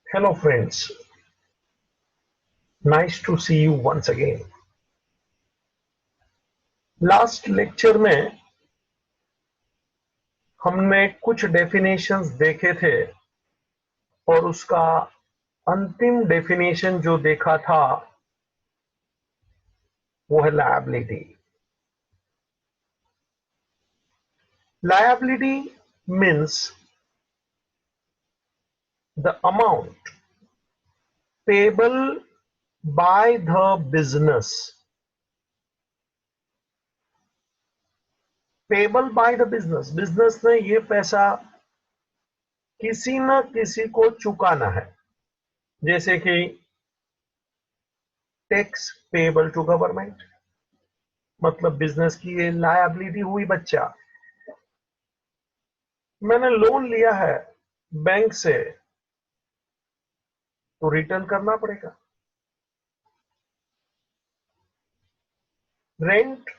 Hello friends, nice to see you once again. Last lecture में हमने कुछ definitions देखे थे और उसका अंतिम डेफिनेशन जो देखा था वो है liability. Liability means the amount payable by the business, payable by the business. Business ने ये पैसा किसी न किसी को चुकाना है, जैसे कि टैक्स पेबल टू गवर्नमेंट, मतलब बिजनेस की ये लायबिलिटी हुई। बच्चा, मैंने लोन लिया है बैंक से तो रिटर्न करना पड़ेगा। रेंट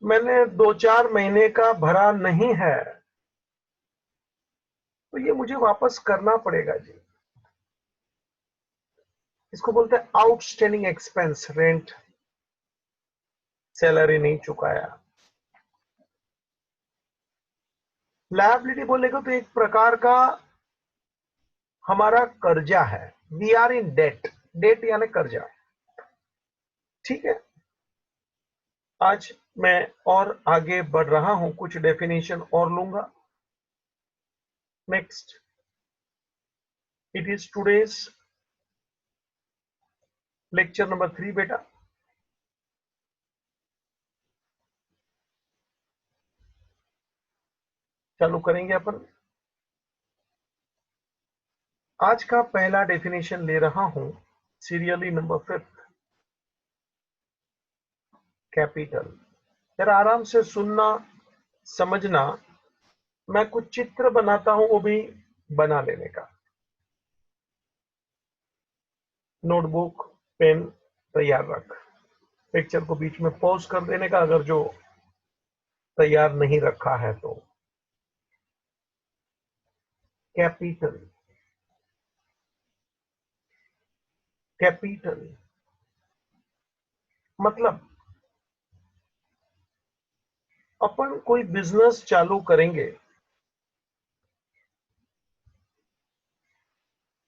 मैंने 2-4 महीने का भरा नहीं है तो ये मुझे वापस करना पड़ेगा जी। इसको बोलते हैं आउटस्टैंडिंग एक्सपेंस। रेंट, सैलरी नहीं चुकाया। लायबिलिटी बोलेगा तो एक प्रकार का हमारा कर्जा है। We are in date. Date यानी कर्जा। ठीक है, आज मैं और आगे बढ़ रहा हूं, कुछ डेफिनेशन और लूंगा। Next, it is today's lecture number 3 बेटा। चालू करेंगे अपन। आज का पहला डेफिनेशन ले रहा हूं, सीरियली नंबर 5, कैपिटल। जरा आराम से सुनना, समझना। मैं कुछ चित्र बनाता हूं, वो भी बना लेने का। नोटबुक, पेन तैयार रख। पिक्चर को बीच में पॉज कर देने का अगर जो तैयार नहीं रखा है तो। कैपिटल, कैपिटल मतलब अपन कोई बिजनेस चालू करेंगे,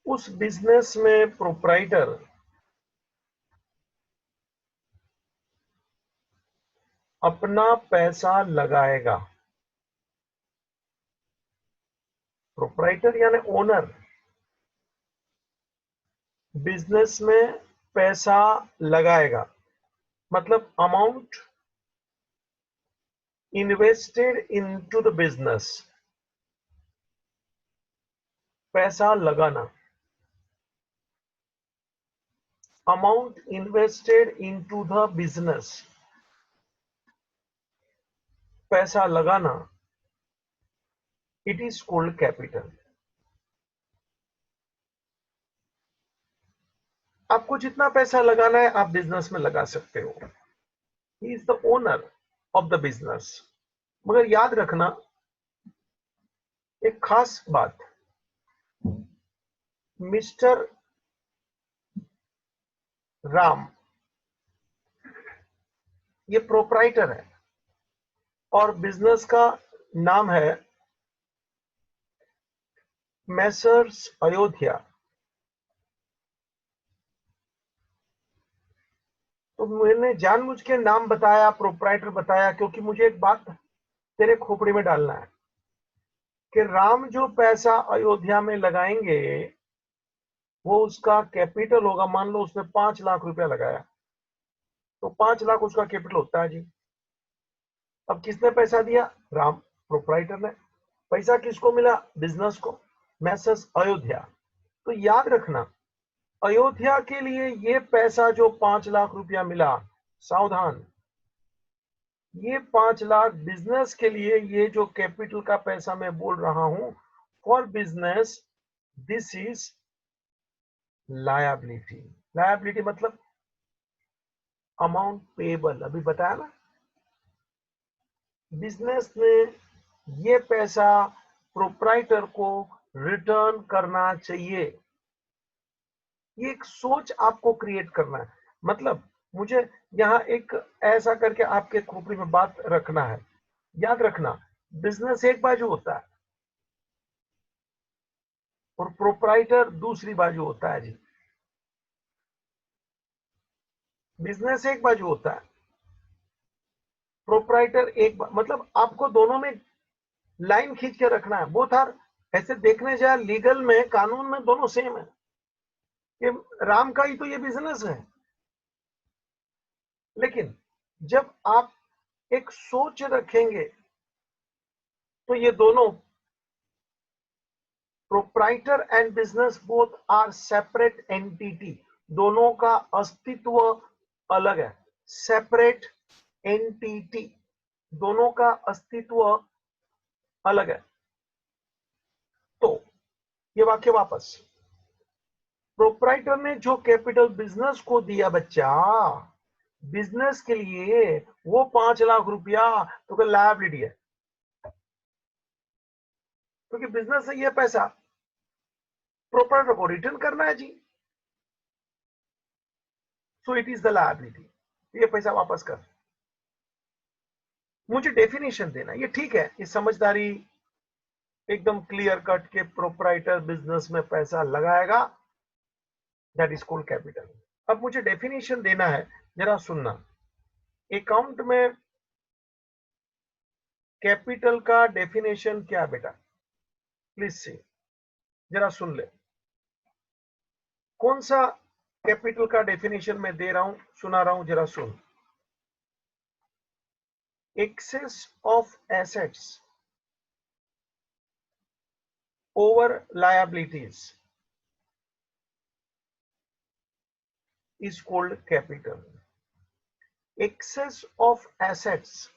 उस बिजनेस में प्रोप्राइटर अपना पैसा लगाएगा। प्रोप्राइटर यानी ओनर बिजनेस में पैसा लगाएगा, मतलब amount invested into the business. पैसा लगाना, amount invested into the business. पैसा लगाना, इट इज कॉल्ड कैपिटल। आपको जितना पैसा लगाना है आप बिजनेस में लगा सकते हो। He is the owner of the business. मगर याद रखना एक खास बात, मिस्टर राम ये प्रोप्राइटर है और बिजनेस का नाम है मैसर्स अयोध्या। तो मैंने जानबूझ के नाम बताया, प्रोप्राइटर बताया, क्योंकि मुझे एक बात तेरे खोपड़ी में डालना है कि राम जो पैसा अयोध्या में लगाएंगे वो उसका कैपिटल होगा। मान लो उसने 5 लाख रुपया लगाया तो 5 लाख उसका कैपिटल होता है जी। अब किसने पैसा दिया? राम, प्रोप्राइटर ने। पैसा किसको मिला? बिजनेस को, मैसर्स अयोध्या। तो याद रखना, अयोध्या के लिए ये पैसा जो 5 लाख रुपया मिला, सावधान, ये 5 लाख बिजनेस के लिए, ये जो कैपिटल का पैसा मैं बोल रहा हूं for business, this is liability. Liability मतलब अमाउंट पेबल। अभी बताया ना, बिजनेस ने ये पैसा प्रोप्राइटर को रिटर्न करना चाहिए। ये एक सोच आपको क्रिएट करना है। मतलब मुझे यहाँ एक ऐसा करके आपके खोपड़ी में बात रखना है। याद रखना, बिजनेस एक बाजू होता है और प्रोप्राइटर दूसरी बाजू होता है जी। बिजनेस एक बाजू होता है, प्रोप्राइटर मतलब आपको दोनों में लाइन खींच के रखना है। बोथ आर, ऐसे देखने जाए लीगल में, कानून में दोनों सेम है कि राम का ही तो ये बिजनेस है। लेकिन जब आप एक सोच रखेंगे तो ये दोनों, proprietor and business both are separate entity, दोनों का अस्तित्व अलग है। सेपरेट एंटिटी, दोनों का अस्तित्व अलग है। तो ये वाक्य वापस, प्रोप्राइटर ने जो कैपिटल बिजनेस को दिया बच्चा, बिजनेस के लिए वो 5 लाख रुपया तो लायबिलिटी है, क्योंकि बिजनेस से ये पैसा प्रोप्राइटर को रिटर्न करना है जी। So it is the liability, ये पैसा वापस कर। मुझे डेफिनेशन देना, ये ठीक है, ये समझदारी एकदम क्लियर कट के प्रोप्राइटर बिजनेस में पैसा लगाएगा, दैट इज कॉल्ड कैपिटल। अब मुझे डेफिनेशन देना है, जरा सुनना। अकाउंट में कैपिटल का डेफिनेशन क्या बेटा, प्लीज से जरा सुन ले। कौन सा कैपिटल का डेफिनेशन मैं दे रहा हूं, सुना रहा हूं, जरा सुन। Excess of assets over liabilities is called capital. Excess of assets,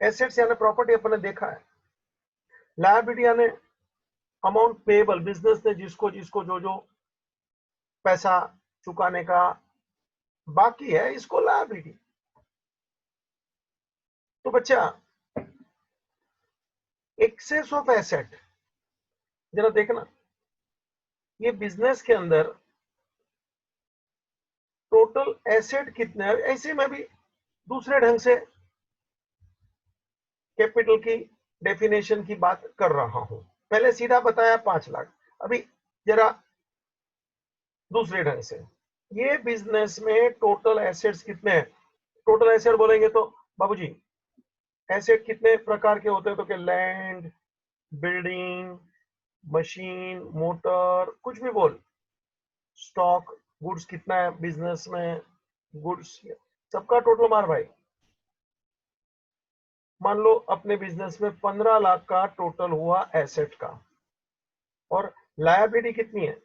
assets यानी प्रॉपर्टी अपन ने देखा है, लायबिलिटी यानी अमाउंट पेएबल, बिजनेस ने जिसको जिसको जो जो पैसा चुकाने का बाकी है, इसको लायबिलिटी। तो बच्चा, एक्सेस ऑफ एसेट, जरा देखना, ये बिजनेस के अंदर टोटल एसेट कितने हैं, ऐसे मैं भी दूसरे ढंग से कैपिटल की डेफिनेशन की बात कर रहा हूं। पहले सीधा बताया 5 लाख, अभी जरा दूसरे ढंग से, ये बिजनेस में टोटल एसेट्स कितने हैं। टोटल एसेट बोलेंगे तो बाबूजी, एसेट कितने प्रकार के होते हैं, तो क्या लैंड, बिल्डिंग, मशीन, मोटर, कुछ भी बोल, स्टॉक, गुड्स कितना है बिजनेस में, गुड्स सबका टोटल मार भाई। मान लो अपने बिजनेस में 15 लाख का टोटल हुआ एसेट का, और लायबिलिटी कितनी है,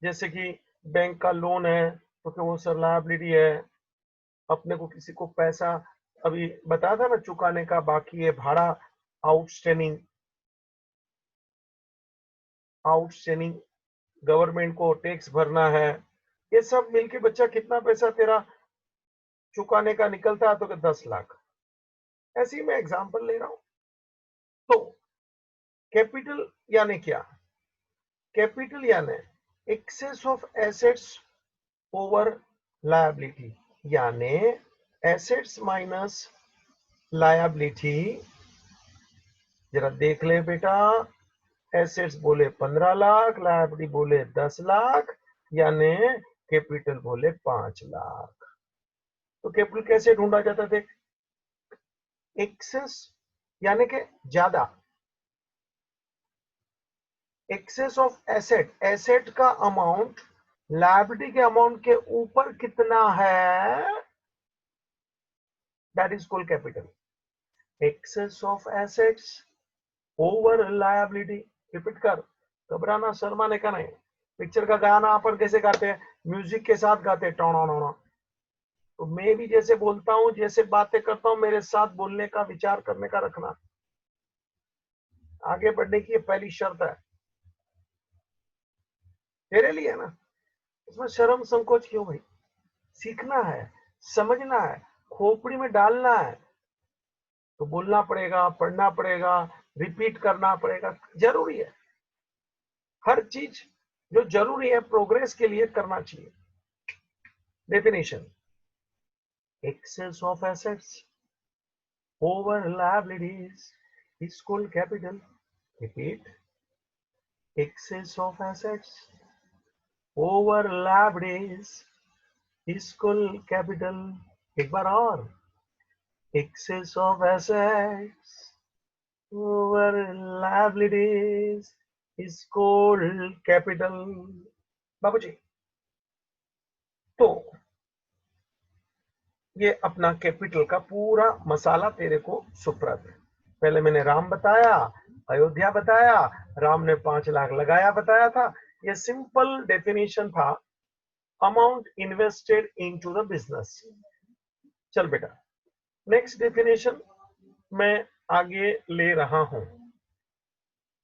जैसे कि बैंक का लोन है तो क्या वो सर लायबिलिटी है। अपने को किसी को पैसा अभी बताया था ना चुकाने का बाकी है, भाड़ा आउटस्टैंडिंग, आउटस्टैंडिंग गवर्नमेंट को टैक्स भरना है, ये सब मिलके बच्चा कितना पैसा तेरा चुकाने का निकलता है, तो 10 लाख। ऐसे ही मैं एग्जांपल ले रहा हूं। तो कैपिटल यानी क्या, कैपिटल यानी access of assets over liability, यानी एसेट्स माइनस लायबिलिटी। जरा देख ले बेटा, एसेट्स बोले 15 लाख, लायबिलिटी बोले 10 लाख, यानी कैपिटल बोले 5 लाख। तो कैपिटल कैसे ढूंढा जाता, देख, एक्सेस यानी कि ज्यादा, एक्सेस ऑफ एसेट, एसेट का अमाउंट लायबिलिटी के अमाउंट के ऊपर कितना है, that is called capital. Excess of assets over liability, repeat कर, घबराना शर्माने का नहीं। पिक्चर का गाना अपन कैसे गाते हैं, म्यूजिक के साथ गाते हैं, टोना। तो मैं भी जैसे बोलता हूं, जैसे बातें करता हूं, मेरे साथ बोलने का, विचार करने का रखना। आगे बढ़ने की ये पहली शर्त है तेरे लिए ना। इसमें शर्म संकोच क्यों भाई, सीखना है, समझना है, खोपड़ी में डालना है, तो बोलना पड़ेगा, पढ़ना पड़ेगा, रिपीट करना पड़ेगा, जरूरी है। हर चीज जो जरूरी है प्रोग्रेस के लिए करना चाहिए। Definition, access of assets over liabilities is called capital. Repeat, excess of assets over liabilities is called capital। एक बार और, excess of assets over liabilities is called capital। बाबूजी, तो ये अपना कैपिटल का पूरा मसाला तेरे को सुप्रत है। पहले मैंने राम बताया, अयोध्या बताया, राम ने 5 लाख लगाया बताया था। ये सिंपल डेफिनेशन था, amount invested into the business. चल बेटा, नेक्स्ट डेफिनेशन मैं आगे ले रहा हूं,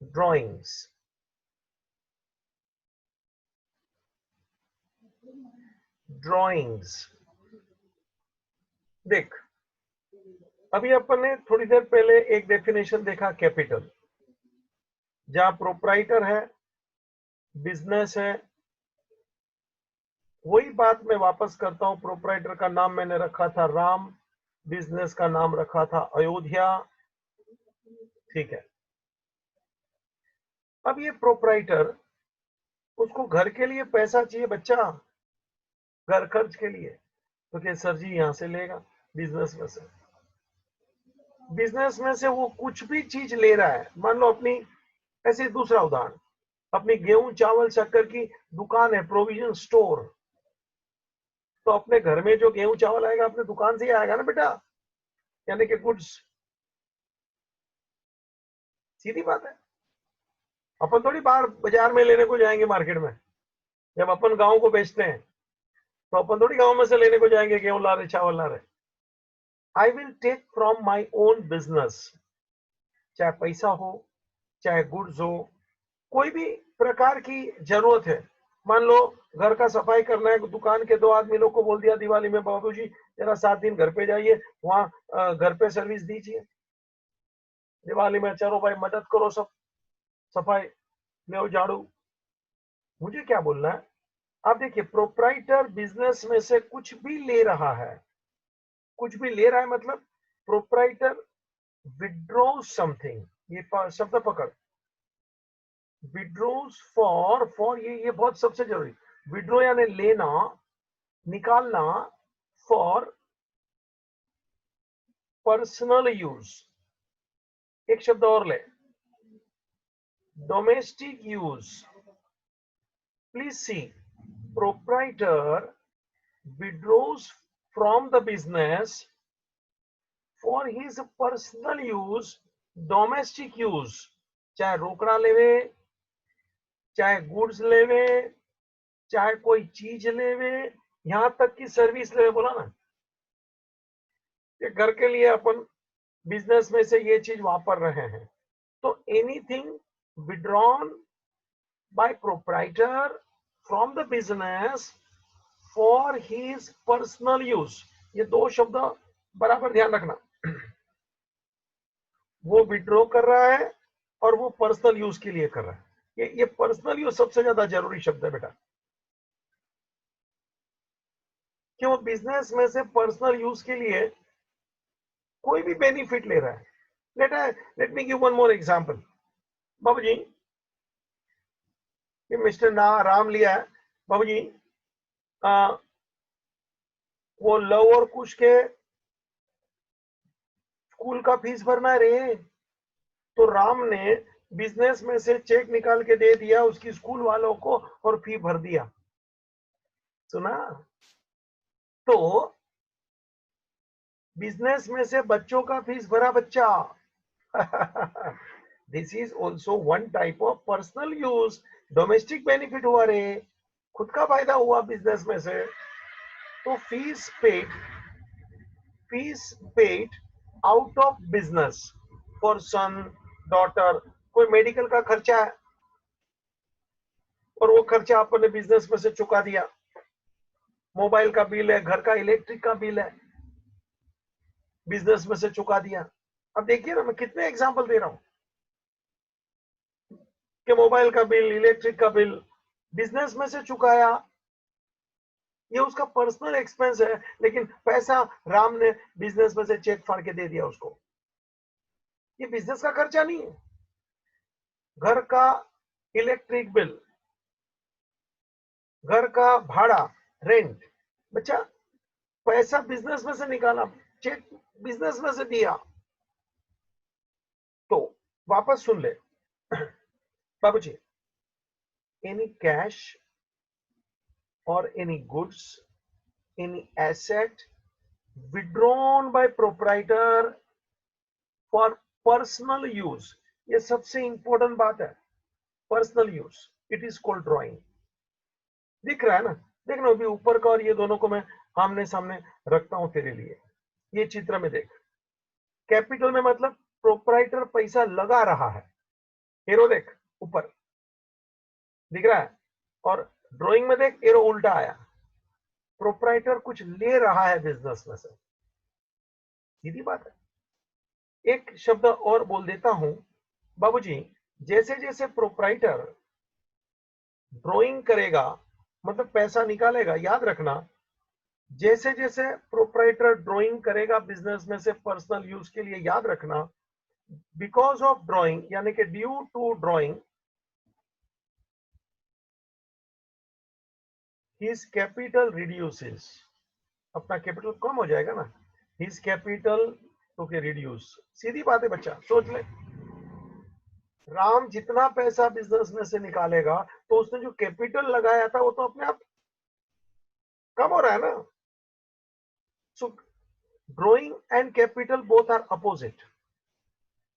ड्राइंग्स। ड्राइंग्स देख, अभी अपन ने थोड़ी देर पहले एक डेफिनेशन देखा कैपिटल, जहां प्रोप्राइटर है, बिजनेस है। वही बात मैं वापस करता हूं, प्रोप्राइटर का नाम मैंने रखा था राम, बिजनेस का नाम रखा था अयोध्या। ठीक है, अब ये प्रोप्राइटर, उसको घर के लिए पैसा चाहिए बच्चा, घर खर्च के लिए, तो क्या सर जी यहां से लेगा बिजनेस में से। बिजनेस में से वो कुछ भी चीज ले रहा है, मान लो अपनी, ऐसे दूसरा उदाहरण, अपनी गेहूं चावल शक्कर की दुकान है, प्रोविजन स्टोर, तो अपने घर में जो गेहूं चावल आएगा अपने दुकान से ही आएगा ना बेटा, यानी कि गुड्स। सीधी बात है, अपन थोड़ी बाहर बाजार में लेने को जाएंगे मार्केट में। जब अपन गांव को बेचते हैं तो अपन थोड़ी गांव में से लेने को जाएंगे, गेहूं ला रहे चावल ला रहे। I will take from my own business, चाहे पैसा हो चाहे गुड्स हो, कोई भी प्रकार की जरूरत है। मान लो घर का सफाई करना है, दुकान के 2 आदमी लोग को बोल दिया दिवाली में, बाबूजी जरा 7 दिन घर पे जाइए, वहां घर पे सर्विस दीजिए दिवाली में, चलो भाई मदद करो, सब सफाई ले झाड़ू। मुझे क्या बोलना है, आप देखिए, प्रोप्राइटर बिजनेस में से कुछ भी ले रहा है, कुछ भी ले रहा है मतलब प्रोप्राइटर विड्रॉ समथिंग। ये शब्द पकड़, विड्रोज फॉर ये बहुत सबसे जरूरी, विड्रो यानी लेना, निकालना, फॉर पर्सनल यूज। एक शब्द और ले, domestic use. Please see, proprietor withdraws from the business for his personal use, domestic use, चाहे रोकड़ा लेवे, चाहे गुड्स लेवे, चाहे कोई चीज लेवे, यहां तक की सर्विस लेवे। बोला ना, ये घर के लिए अपन बिजनेस में से ये चीज वापर रहे हैं, तो anything withdrawn bye proprietor from the business for his personal use, ये 2 शब्द बराबर ध्यान रखना। वो विड्रॉ कर रहा है और वो पर्सनल यूज के लिए कर रहा है। ये पर्सनल यूज सबसे ज्यादा जरूरी शब्द है बेटा, कि वो बिजनेस में से पर्सनल यूज के लिए कोई भी बेनिफिट ले रहा है। Let me give one more example. बाबूजी, ये मिस्टर ना राम लिया है, बाबूजी वो लव और कुश के स्कूल का फीस भरना है रे, तो राम ने बिजनेस में से चेक निकाल के दे दिया उसकी स्कूल वालों को और फी भर दिया। सुना? तो बिजनेस में से बच्चों का फीस भरा बच्चा। This is also one type of personal use, domestic benefit हुआ रे, खुद का फायदा हुआ बिजनेस में से। तो fees paid out of business for sun, daughter, कोई मेडिकल का खर्चा है और वो खर्चा आपने बिजनेस में से चुका दिया। मोबाइल का बिल है, घर का इलेक्ट्रिक का बिल है, बिजनेस में से चुका दिया। अब देखिए ना, मैं कितने एग्जांपल दे रहा हूं कि मोबाइल का बिल, इलेक्ट्रिक का बिल बिजनेस में से चुकाया, ये उसका पर्सनल एक्सपेंस है, लेकिन पैसा राम ने बिजनेस में से चेक फाड़ के दे दिया उसको। ये बिजनेस का खर्चा नहीं है। घर का इलेक्ट्रिक बिल, घर का भाड़ा, रेंट, बच्चा पैसा बिजनेस में से निकाला, चेक बिजनेस में से दिया। तो वापस सुन ले बाबूजी, एनी कैश और any goods, any asset withdrawn by proprietor for personal use, ये सबसे इंपॉर्टेंट बात है, personal use, it is called drawing. दिख रहा है ना, देख ना, अभी ऊपर का और ये दोनों को मैं आमने सामने रखता हूं तेरे लिए। ये चित्र में देख, कैपिटल में मतलब प्रोप्राइटर पैसा लगा रहा है, एरो देख ऊपर दिख रहा है, और ड्राइंग में देख एरो उल्टा आया, प्रोप्राइटर कुछ ले रहा है बिजनेस में से, सीधी बात है। एक शब्द और बोल देता हूं बाबूजी, जैसे जैसे प्रोप्राइटर ड्राइंग करेगा मतलब पैसा निकालेगा, याद रखना, जैसे जैसे प्रोप्राइटर ड्राइंग करेगा बिजनेस में से पर्सनल यूज के लिए, याद रखना, बिकॉज ऑफ ड्राइंग यानी कि due to drawing his capital reduces, अपना कैपिटल कम हो जाएगा ना, हिज कैपिटल टू के रिड्यूस, सीधी बात है बच्चा, सोच ले। राम जितना पैसा बिजनेस में से निकालेगा तो उसने जो कैपिटल लगाया था वो तो अपने आप कम हो रहा है ना। सो drawing and capital both are opposite.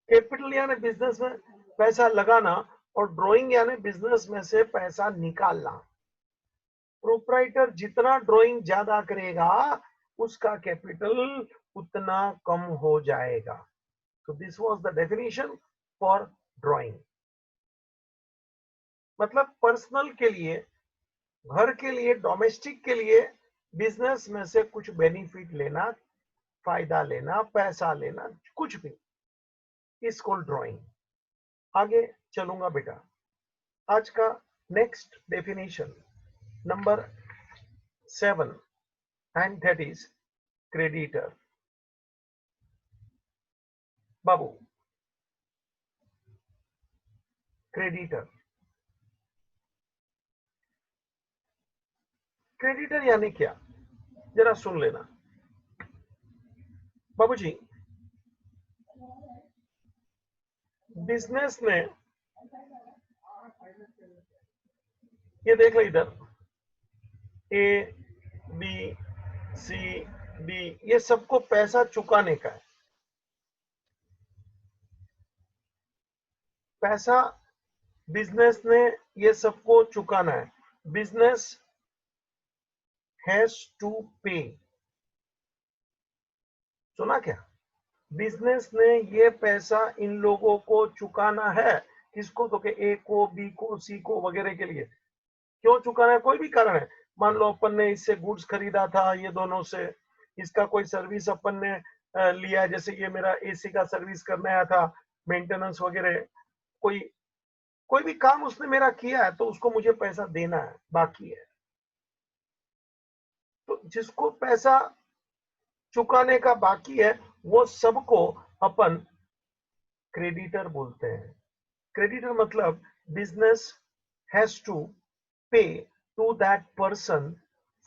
Capital यानी बिजनेस में पैसा लगाना और ड्राइंग यानी बिजनेस में से पैसा निकालना। प्रोप्राइटर जितना ड्राइंग ज्यादा करेगा उसका कैपिटल उतना कम हो जाएगा। तो this was the definition for drawing. मतलब पर्सनल के लिए, घर के लिए, डोमेस्टिक के लिए बिजनेस में से कुछ बेनिफिट लेना, फायदा लेना, पैसा लेना, कुछ भी, इज कॉल्ड ड्राइंग। आगे चलूंगा बेटा, आज का next definition number 7, and that is creditor. Babu, creditor, creditor यानी क्या, जरा सुन लेना बाबूजी। बिजनेस में ये देख लो इधर, ए बी सी डी, ये सबको पैसा चुकाने का है। पैसा बिजनेस ने ये सबको चुकाना है। बिजनेस हैज टू पे, सुना क्या, बिजनेस ने ये पैसा इन लोगों को चुकाना है। किसको, तो के ए को, बी को, सी को वगैरह के लिए। क्यों चुकाना है, कोई भी कारण है, मान लो अपन ने इससे गुड्स खरीदा था, ये दोनों से, इसका कोई सर्विस अपन ने लिया, जैसे ये मेरा एसी का सर्विस करने आया था, मेंटेनेंस वगैरह, कोई कोई भी काम उसने मेरा किया है तो उसको मुझे पैसा देना है, बाकी है। तो जिसको पैसा चुकाने का बाकी है वो सबको अपन क्रेडिटर बोलते हैं। क्रेडिटर मतलब बिजनेस हैज टू पे to that person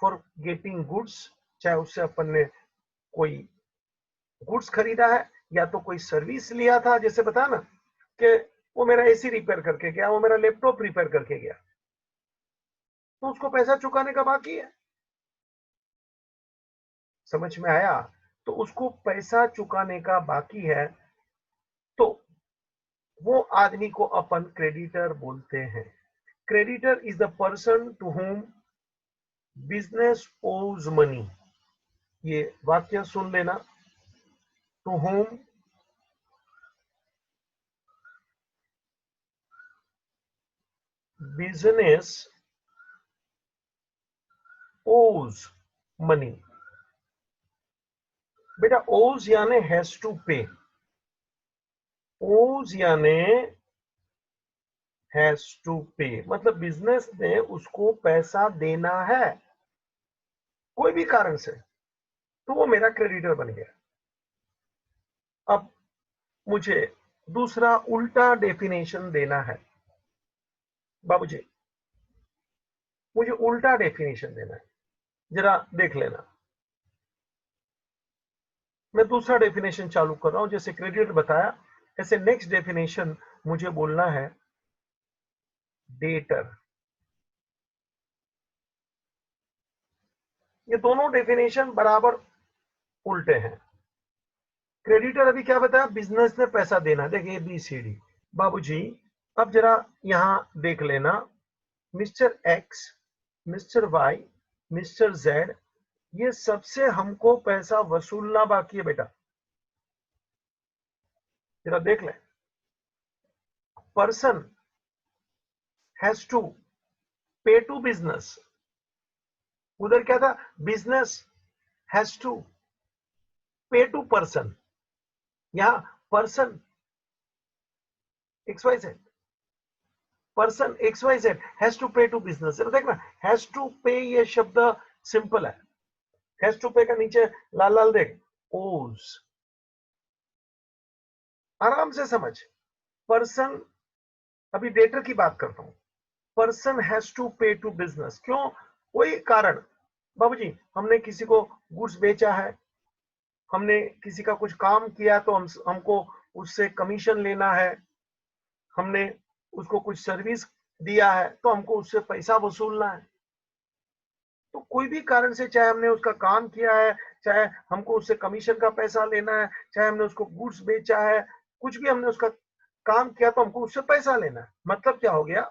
for getting goods, चाहे उससे अपन ने कोई गुड्स खरीदा है या तो कोई सर्विस लिया था, जैसे बता ना कि वो मेरा एसी रिपेयर करके गया, वो मेरा लैपटॉप रिपेयर करके गया, तो उसको पैसा चुकाने का बाकी है। समझ में आया, तो उसको पैसा चुकाने का बाकी है, तो वो आदमी को अपन क्रेडिटर बोलते हैं। Creditor is the person to home business ओज मनी। ये वाक्य सुन लेना, टू होम बिजनेस ओज मनी। बेटा ओज यानी हैज टू पे, ओज यानी हैज टू पे, मतलब बिजनेस ने उसको पैसा देना है कोई भी कारण से, तो वो मेरा क्रेडिटर बन गया। अब मुझे दूसरा उल्टा डेफिनेशन देना है बाबूजी, मुझे उल्टा डेफिनेशन देना है, जरा देख लेना। मैं दूसरा डेफिनेशन चालू कर रहा हूं, जैसे क्रेडिटर बताया, ऐसे नेक्स्ट डेफिनेशन मुझे बोलना है डेटर। ये दोनों डेफिनेशन बराबर उल्टे हैं। क्रेडिटर अभी क्या बताया, बिजनेस ने पैसा देना, देखिए ABCD बाबूजी। अब जरा यहां देख लेना, mister x, mister Y, mister Z, ये सबसे हमको पैसा वसूलना बाकी है बेटा। जरा देख ले, पर्सन हैज टू पे टू बिजनेस, उधर क्या था, बिजनेस हैज टू पे टू पर्सन, यहां person XYZ, person XYZ has to पे टू बिजनेस। देखना, हैज टू पे ये शब्द सिंपल है, हैज टू पे का नीचे लाल लाल देख, ओज, आराम से समझ। पर्सन, अभी डेटर की बात करता हूं, पर्सन हैज टू पे टू बिजनेस, क्यों, कोई कारण, बाबूजी हमने किसी को गुड्स बेचा है, हमने किसी का कुछ काम किया तो हमको उससे कमीशन लेना है, हमने उसको कुछ सर्विस दिया है तो हमको उससे पैसा वसूलना है। तो कोई भी कारण से, चाहे हमने उसका काम किया है, चाहे हमको उससे कमीशन का पैसा लेना है, चाहे हमने उसको गुड्स बेचा है, कुछ भी हमने उसका काम किया तो हमको उससे पैसा लेना है। मतलब क्या हो गया,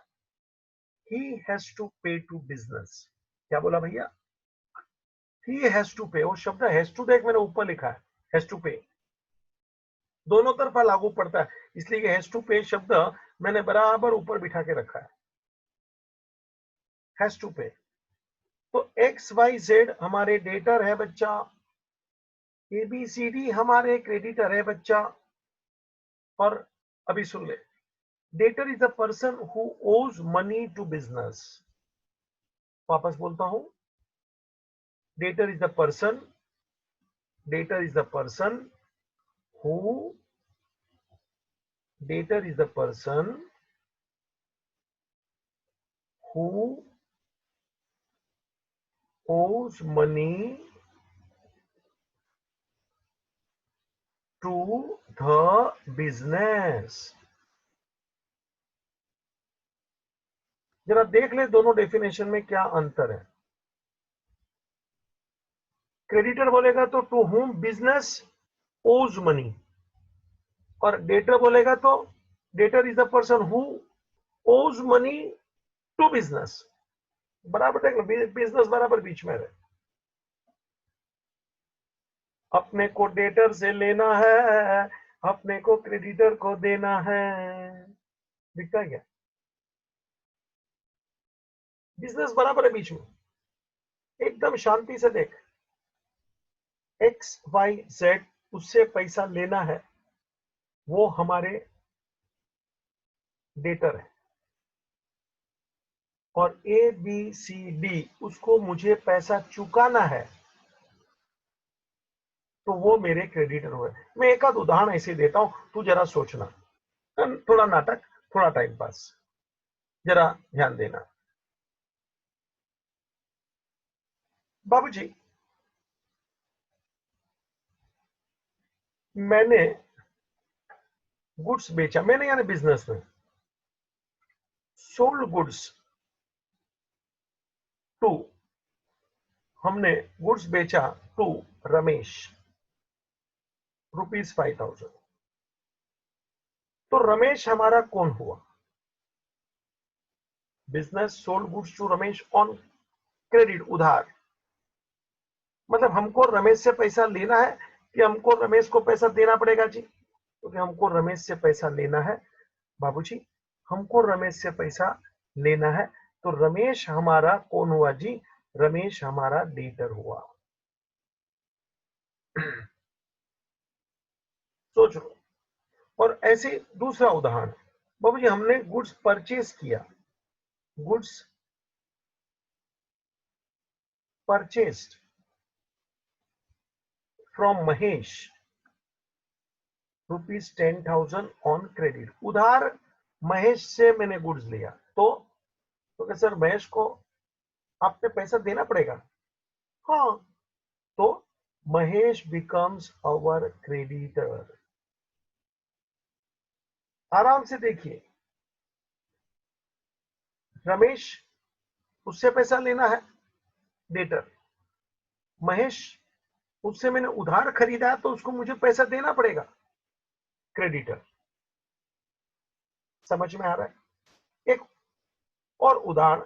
ही हैज टू पे टू बिजनेस। क्या बोला भैया, ही हैज टू पे, वो शब्द हैज टू देख मैंने ऊपर लिखा है, हैज टू पे दोनों तरफा लागू पड़ता है, इसलिए हैज टू पे शब्द मैंने बराबर ऊपर बिठा के रखा है, हैज टू पे। तो XYZ हमारे डेटर है बच्चा, ABCD हमारे क्रेडिटर है बच्चा। और अभी सुन ले, debtor is the person who ओज मनी टू बिजनेस। वापस बोलता हूं, debtor is the person, debtor is the person who, debtor is the person who ओज मनी टू द बिजनेस। जरा देख ले दोनों डेफिनेशन में क्या अंतर है। क्रेडिटर बोलेगा तो टू होम बिजनेस ओज मनी, और डेटर बोलेगा तो debtor is the person who ओज मनी टू बिजनेस। बराबर देख लो, बिजनेस बराबर बीच में है। अपने को डेटर से लेना है, अपने को क्रेडिटर को देना है, दिखता है क्या, बिजनेस बराबर है बीच में। एकदम शांति से देख, XYZ उससे पैसा लेना है, वो हमारे डेटर है, और ABCD उसको मुझे पैसा चुकाना है, तो वो मेरे क्रेडिटर हुए। मैं एक आध उदाहरण ऐसे देता हूं, तू जरा सोचना, थोड़ा नाटक, थोड़ा टाइम पास, जरा ध्यान देना। बाबूजी, मैंने गुड्स बेचा, मैंने यानी बिजनेस में सोल्ड गुड्स टू, हमने गुड्स बेचा टू रमेश, ₹5,000। तो रमेश हमारा कौन हुआ, business sold goods to Ramesh on credit, उधार। मतलब हमको रमेश से पैसा लेना है कि हमको रमेश को पैसा देना पड़ेगा जी, क्योंकि हमको रमेश से पैसा लेना है बाबूजी, हमको रमेश से पैसा लेना है। तो रमेश हमारा कौन हुआ जी, रमेश हमारा डेटर हुआ। सोच लो। और ऐसे दूसरा उदाहरण, बाबू जी हमने गुड्स परचेज किया, goods purchased from Mahesh ₹10,000 on credit. उधार महेश से मैंने गुड्स लिया, तो सर महेश को आपने पैसा देना पड़ेगा। हाँ, तो महेश बिकम्स अवर क्रेडिटर। आराम से देखिए, रमेश उससे पैसा लेना है, डेटर। महेश उससे मैंने उधार खरीदा है, तो उसको मुझे पैसा देना पड़ेगा, क्रेडिटर। समझ में आ रहा है? एक और उदाहरण,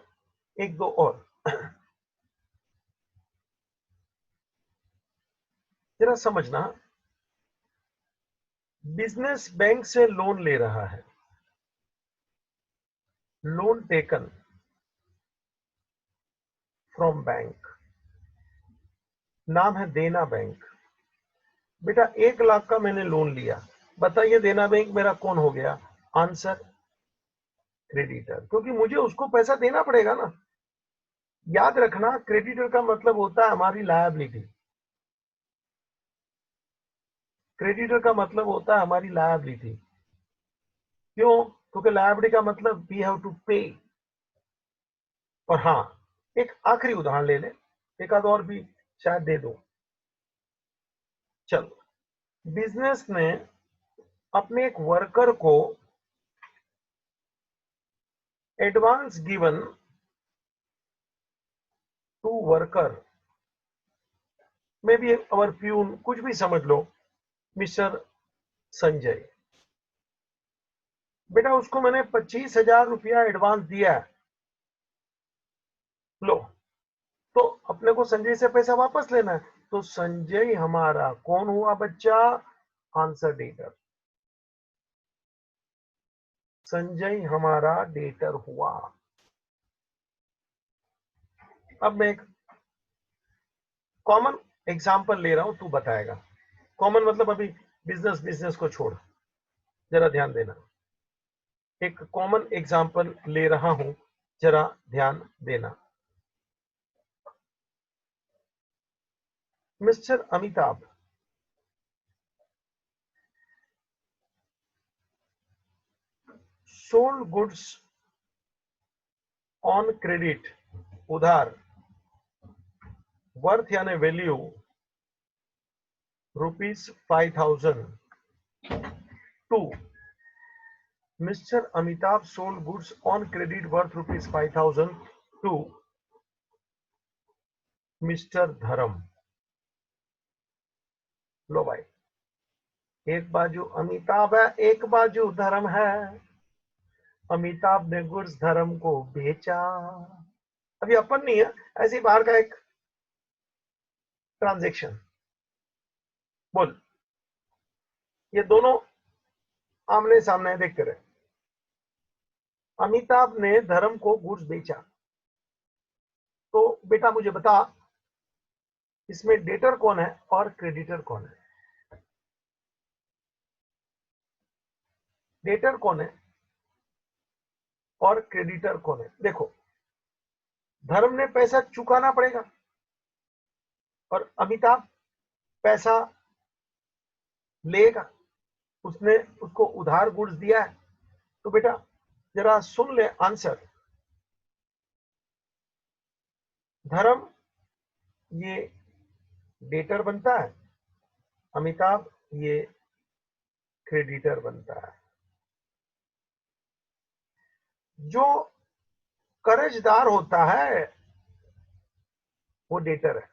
एक दो और जरा समझना। बिजनेस बैंक से लोन ले रहा है, लोन टेकन फ्रॉम बैंक, नाम है देना बैंक। बेटा 1 लाख का मैंने लोन लिया, बताइए देना बैंक मेरा कौन हो गया? आंसर क्रेडिटर, क्योंकि मुझे उसको पैसा देना पड़ेगा ना। याद रखना, क्रेडिटर का मतलब होता है हमारी लायबिलिटी। क्रेडिटर का मतलब होता है हमारी लायबिलिटी। क्यों? क्योंकि लायबिलिटी का मतलब वी हैव टू पे। और हाँ, एक आखिरी उदाहरण ले ले, एक आध और भी शायद दे दो। चलो, बिजनेस ने अपने एक वर्कर को advance given two worker, may be our peon, कुछ भी समझ लो, मिस्टर संजय। बेटा उसको मैंने 25,000 रुपया एडवांस दिया है, लो। तो अपने को संजय से पैसा वापस लेना है, तो संजय हमारा कौन हुआ बच्चा? Answer debtor. संजय हमारा डेटर हुआ। अब मैं एक कॉमन एग्जांपल ले रहा हूं, तू बताएगा। कॉमन मतलब अभी बिजनेस बिजनेस को छोड़, जरा ध्यान देना। एक कॉमन एग्जांपल ले रहा हूं, जरा ध्यान देना। Mister Amitabh sold goods on credit, उधार, वर्थ यानी value ₹5,000 to Mr. Amitabh sold goods on credit worth ₹5,000 to Mr. धर्म। लो भाई, एक बाजू अमिताभ है, एक बाजू धर्म है। अमिताभ ने गुड्स धर्म को बेचा। अभी अपन नहीं है, ऐसे बाहर का एक ट्रांजेक्शन। बोल, ये दोनों आमने सामने देखते रहे। अमिताभ ने धर्म को गुड्स बेचा, तो बेटा मुझे बता, इसमें डेटर कौन है और क्रेडिटर कौन है? डेटर कौन है और क्रेडिटर कौन है? देखो, धर्म ने पैसा चुकाना पड़ेगा और अमिताभ पैसा लेगा, उसने उसको उधार गुड्स दिया है। तो बेटा जरा सुन ले आंसर। धर्म ये डेटर बनता है, अमिताभ ये क्रेडिटर बनता है। जो कर्जदार होता है वो डेटर है,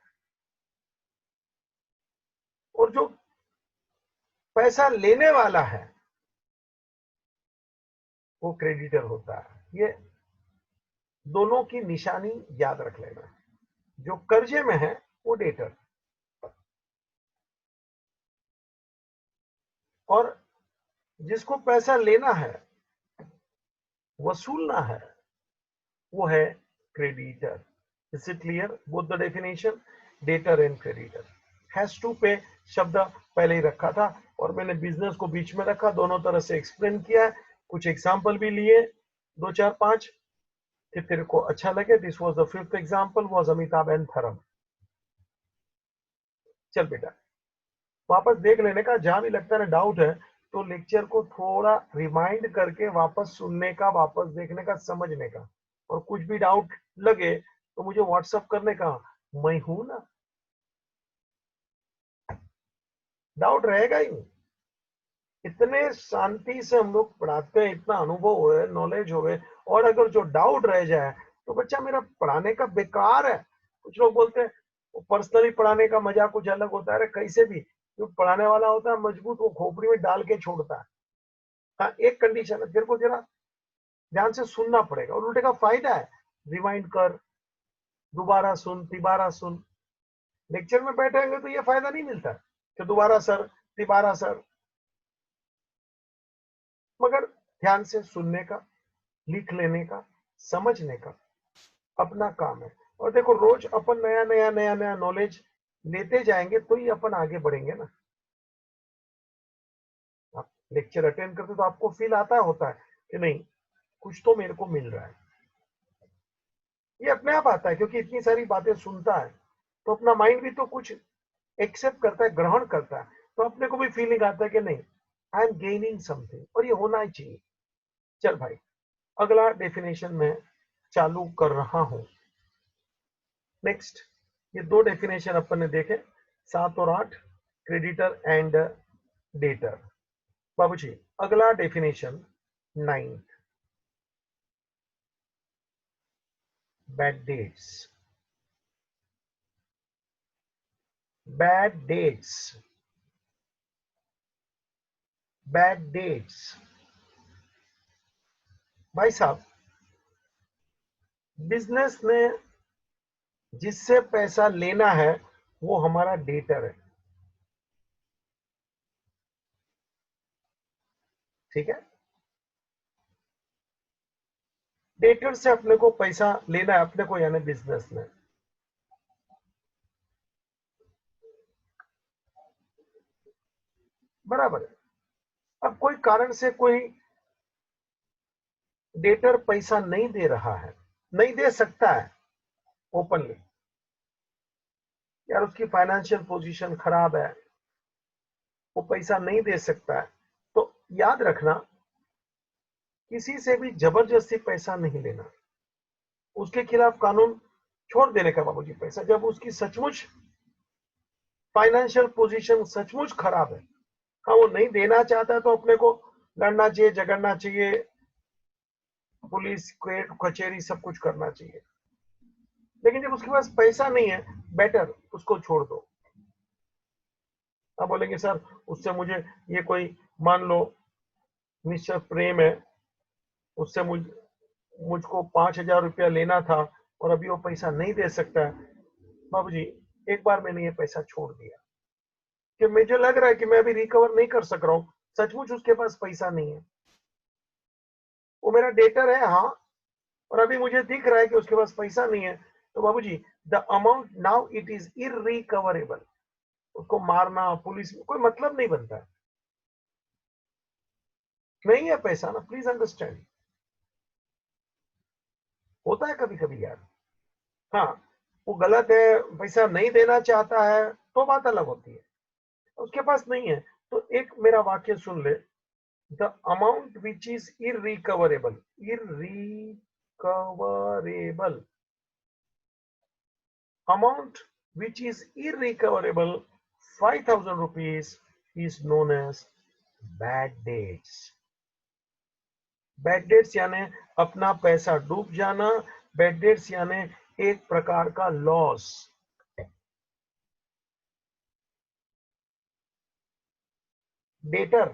और जो पैसा लेने वाला है वो क्रेडिटर होता है। ये दोनों की निशानी याद रख लेना। जो कर्जे में है वो डेटर, और जिसको पैसा लेना है, वसूलना है, वो है creditor. Is it clear? Both the definition, debtor and creditor. Has to पे शब्द पहले ही रखा था और मैंने बिजनेस को बीच में रखा, दोनों तरह से एक्सप्लेन किया है। कुछ एग्जाम्पल भी लिए, 2 4 5 कि तेरे को अच्छा लगे। This was the fifth example, was Amitabh and थरम। चल बेटा वापस देख लेने का, जहां भी लगता है डाउट है तो लेक्चर को थोड़ा रिमाइंड करके वापस सुनने का, वापस देखने का, समझने का। और कुछ भी डाउट लगे तो मुझे व्हाट्सएप करने का, मैं हूं ना। डाउट रहेगा ही नहीं। इतने शांति से हम लोग पढ़ाते हैं, इतना अनुभव हो है, नॉलेज हो गए, और अगर जो डाउट रह जाए तो बच्चा मेरा पढ़ाने का बेकार है। कुछ लोग बोलते हैं पर्सनली पढ़ाने का मजा कुछ अलग होता है। कैसे भी जो पढ़ाने वाला होता है मजबूत, वो खोपड़ी में डाल के छोड़ता है। हाँ एक कंडीशन है, तेरे को जरा ध्यान से सुनना पड़ेगा, और उल्टे का फायदा है, रिवाइंड कर, दोबारा सुन, तिबारा सुन। लेक्चर में बैठेंगे तो ये फायदा नहीं मिलता कि दोबारा सर, तिबारा सर। मगर ध्यान से सुनने का, लिख लेने का, समझने का अपना काम है। और देखो रोज अपन नया नया नया नया नॉलेज लेते जाएंगे तो ही अपन आगे बढ़ेंगे ना। आप लेक्चर अटेंड करते तो आपको फील आता होता है कि नहीं कुछ तो मेरे को मिल रहा है। ये अपने आप आता है क्योंकि इतनी सारी बातें सुनता है, तो अपना माइंड भी तो कुछ एक्सेप्ट करता है, ग्रहण करता है, तो अपने को भी फीलिंग आता है कि नहीं आई एम गेनिंग समथिंग, और ये होना ही चाहिए। चल भाई अगला डेफिनेशन में चालू कर रहा हूं। नेक्स्ट, ये दो डेफिनेशन अपन ने देखे, 7 और 8, क्रेडिटर एंड डेटर। बाबूजी अगला definition 9, bad debts. Bad debts, bad debts. भाई साहब बिजनेस में जिससे पैसा लेना है वो हमारा डेटर है, ठीक है। डेटर से अपने को पैसा लेना है, अपने को यानी बिजनेस में। बराबर है। अब कोई कारण से कोई डेटर पैसा नहीं दे रहा है, नहीं दे सकता है ओपनली, यार उसकी फाइनेंशियल पोजीशन खराब है, वो पैसा नहीं दे सकता है, तो याद रखना किसी से भी जबरदस्ती पैसा नहीं लेना। उसके खिलाफ कानून छोड़ देने का बाबूजी पैसा, जब उसकी सचमुच फाइनेंशियल पोजीशन सचमुच खराब है। हाँ वो नहीं देना चाहता है तो अपने को लड़ना चाहिए, झगड़ना चाहिए, पुलिस कोर्ट कचहरी सब कुछ करना चाहिए। लेकिन जब उसके पास पैसा नहीं है, बेटर उसको छोड़ दो। अब बोलेंगे सर उससे मुझे ये कोई मान लो निश्चय प्रेम है, उससे मुझको 5,000 रुपया लेना था और अभी वो पैसा नहीं दे सकता है। बाबूजी एक बार मैंने ये पैसा छोड़ दिया कि मुझे लग रहा है कि मैं अभी रिकवर नहीं कर सक रहा हूँ, सचमुच उसके पास पैसा नहीं है, वो मेरा डेटर है हाँ, और अभी मुझे दिख रहा है कि उसके पास पैसा नहीं है, तो बाबूजी the amount now it is irrecoverable. उसको मारना पुलिस में कोई मतलब नहीं बनता है, नहीं है पैसा ना, प्लीज अंडरस्टैंड। होता है कभी कभी यार। हाँ वो गलत है, पैसा नहीं देना चाहता है तो बात अलग होती है, उसके पास नहीं है। तो एक मेरा वाक्य सुन ले, the amount which is irrecoverable, irrecoverable, amount which is irrecoverable, 5,000 rupees, is known as bad debts। Bad debts यानी अपना पैसा डूब जाना, बैड डेट्स यानी एक प्रकार का लॉस। डेटर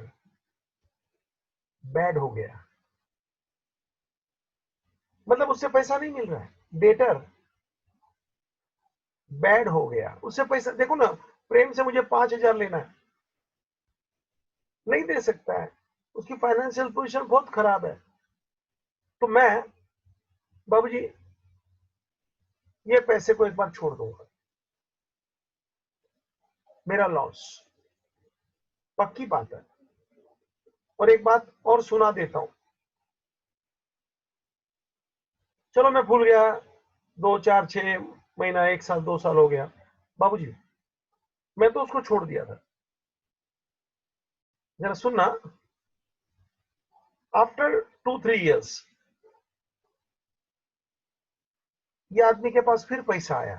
बैड हो गया मतलब उससे पैसा नहीं मिल रहा है, डेटर बैड हो गया, उससे पैसा। देखो ना प्रेम से मुझे 5,000 लेना है, नहीं दे सकता है, उसकी फाइनेंशियल पोजीशन बहुत खराब है, तो मैं बाबूजी ये पैसे को एक बार छोड़ दूंगा, मेरा लॉस पक्की बात है। और एक बात और सुना देता हूं, चलो मैं भूल गया, 2 4 6 महीना, 1 साल 2 साल हो गया, बाबूजी मैं तो उसको छोड़ दिया था। जरा सुनना, आफ्टर 2 3 years ये आदमी के पास फिर पैसा आया,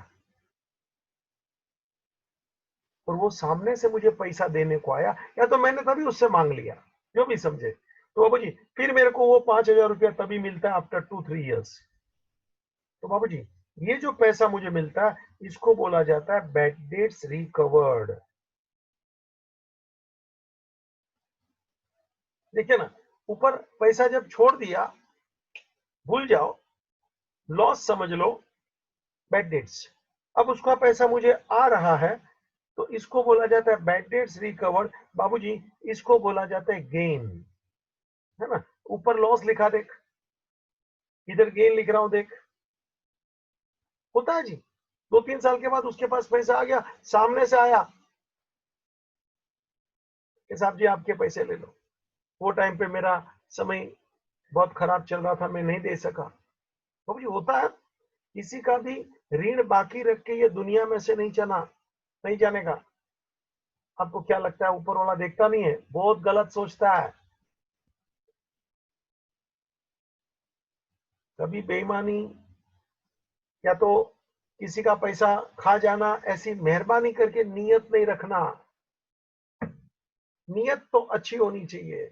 और वो सामने से मुझे पैसा देने को आया, या तो मैंने तभी उससे मांग लिया, जो भी समझे। तो बाबूजी फिर मेरे को वो 5,000 रुपया तभी मिलता है आफ्टर 2 3 years। तो बाबूजी ये जो पैसा मुझे मिलता है, इसको बोला जाता है बैड डेट्स रिकवर्ड। देखिए ना, ऊपर पैसा जब छोड़ दिया, भूल जाओ, लॉस समझ लो, बैड डेट्स। अब उसका पैसा मुझे आ रहा है, तो इसको बोला जाता है बैड डेट्स रिकवर्ड। बाबूजी इसको बोला जाता है गेन, है ना। ऊपर लॉस लिखा देख, इधर गेन लिख रहा हूं देख। होता है जी, 2 3 साल के बाद उसके पास पैसा आ गया, सामने से आया कि साहब जी आपके पैसे ले लो, वो टाइम पे मेरा समय बहुत खराब चल रहा था, मैं नहीं दे सका। बाबूजी होता है, किसी का भी ऋण बाकी रख के ये दुनिया में से नहीं चला, नहीं जाने का। आपको क्या लगता है ऊपर वाला देखता नहीं है? बहुत गलत सोचता है। कभी बेईमानी या तो किसी का पैसा खा जाना, ऐसी मेहरबानी करके नियत नहीं रखना। नियत तो अच्छी होनी चाहिए।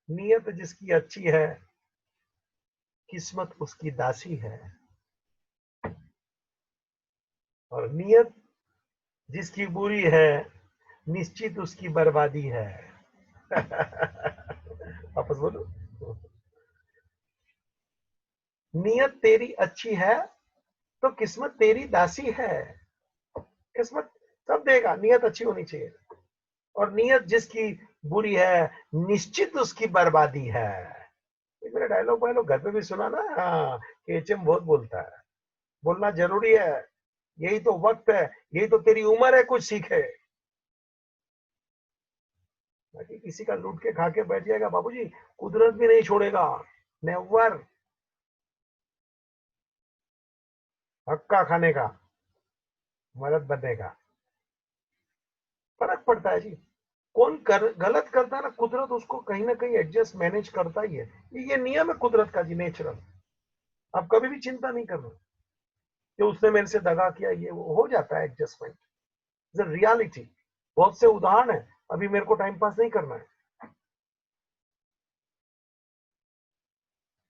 नियत जिसकी अच्छी है, किस्मत उसकी दासी है। और नियत जिसकी बुरी है, निश्चित उसकी बर्बादी है। वापस बोलो, नियत तेरी अच्छी है तो किस्मत तेरी दासी है। किस्मत सब देगा, नियत अच्छी होनी चाहिए। और नियत जिसकी बुरी है, निश्चित उसकी बर्बादी है। ये मेरा डायलॉग वायलॉग घर पे भी सुना ना, हाँ, कि एचएम बहुत बोलता है। बोलना जरूरी है, यही तो वक्त है, यही तो तेरी उम्र है कुछ सीखे। बाकी किसी का लूट के खा के बैठ जाएगा बाबूजी, कुदरत भी नहीं छोड़ेगा। नेवर। हक्का खाने का, मदद बनने का फर्क पड़ता है जी। गलत करता है ना, कुदरत उसको कहीं ना कहीं एडजस्ट मैनेज करता ही है। ये नियम है कुदरत का जी, नेचुरल। आप कभी भी चिंता नहीं करना कि उसने मेरे से दगा किया, ये वो हो जाता है एडजस्टमेंट। रियलिटी। बहुत से उदाहरण है, अभी मेरे को टाइम पास नहीं करना है,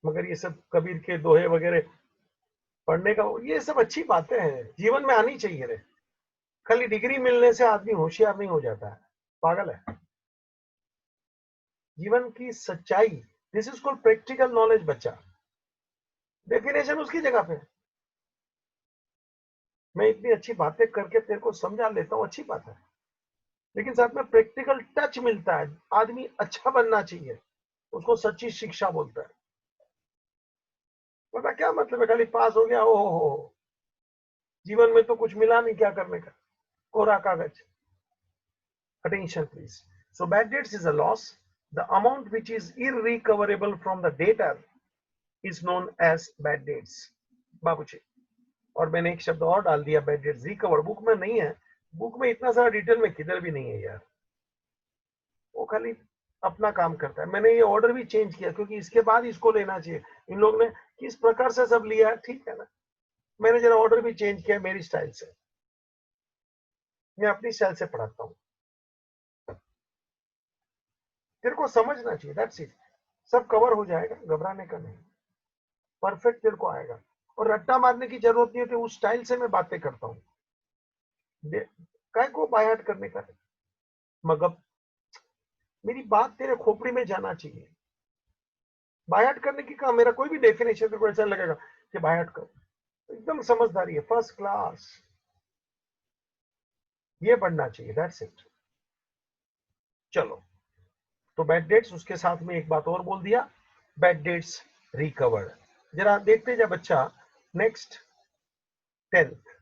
मगर ये सब कबीर के दोहे वगैरह पढ़ने का, ये सब अच्छी बातें हैं, जीवन में आनी चाहिए रे। खाली डिग्री मिलने से आदमी होशियार नहीं हो जाता है, पागल है। जीवन की सच्चाई, this is called practical knowledge बच्चा। डेफिनेशन उसकी जगह पे। मैं इतनी अच्छी बातें करके तेरे को समझा लेता हूँ, अच्छी बात है, लेकिन साथ में प्रैक्टिकल टच मिलता है। आदमी अच्छा बनना चाहिए, उसको सच्ची शिक्षा बोलता है। पता क्या मतलब है, खाली पास हो गया, ओ हो, जीवन में तो कुछ मिला नहीं, क्या करने का, कोरा कागज। Attention please. So bad debts is a loss. The amount which is irrecoverable from the debtor is known as bad debts. बाबूजी, और मैंने एक शब्द और डाल दिया, बैड डेट्स रिकवर। बुक में नहीं है, बुक में इतना सारा डिटेल में किधर भी नहीं है यार, वो खाली अपना काम करता है। मैंने ये ऑर्डर भी चेंज किया क्योंकि इसके बाद इसको लेना चाहिए। इन लोग ने किस प्रकार से सब लिया है, ठीक है ना, मैंने जरा ऑर्डर भी चेंज किया मेरी स्टाइल से। मैं अपनी स्टाइल से पढ़ाता हूँ, तेरे को समझना चाहिए, दैट्स इट। सब कवर हो जाएगा, घबराने का नहीं, परफेक्ट तेरे को आएगा। और रट्टा मारने की जरूरत नहीं है, उस स्टाइल से मैं बातें करता हूँ। काय को बायहार्ट करने का, मगर मेरी बात तेरे खोपड़ी में जाना चाहिए। बायहार्ट करने की कहा, मेरा कोई भी डेफिनेशन तेरे को ऐसा लगेगा कि बायहार्ट कर, एकदम समझदारी है, फर्स्ट क्लास, ये बढ़ना चाहिए, दैट्स इट। चलो, तो बैड डेट्स, उसके साथ में एक बात और बोल दिया, बैड डेट्स रिकवर्ड। जरा देखते जा बच्चा, नेक्स्ट 10th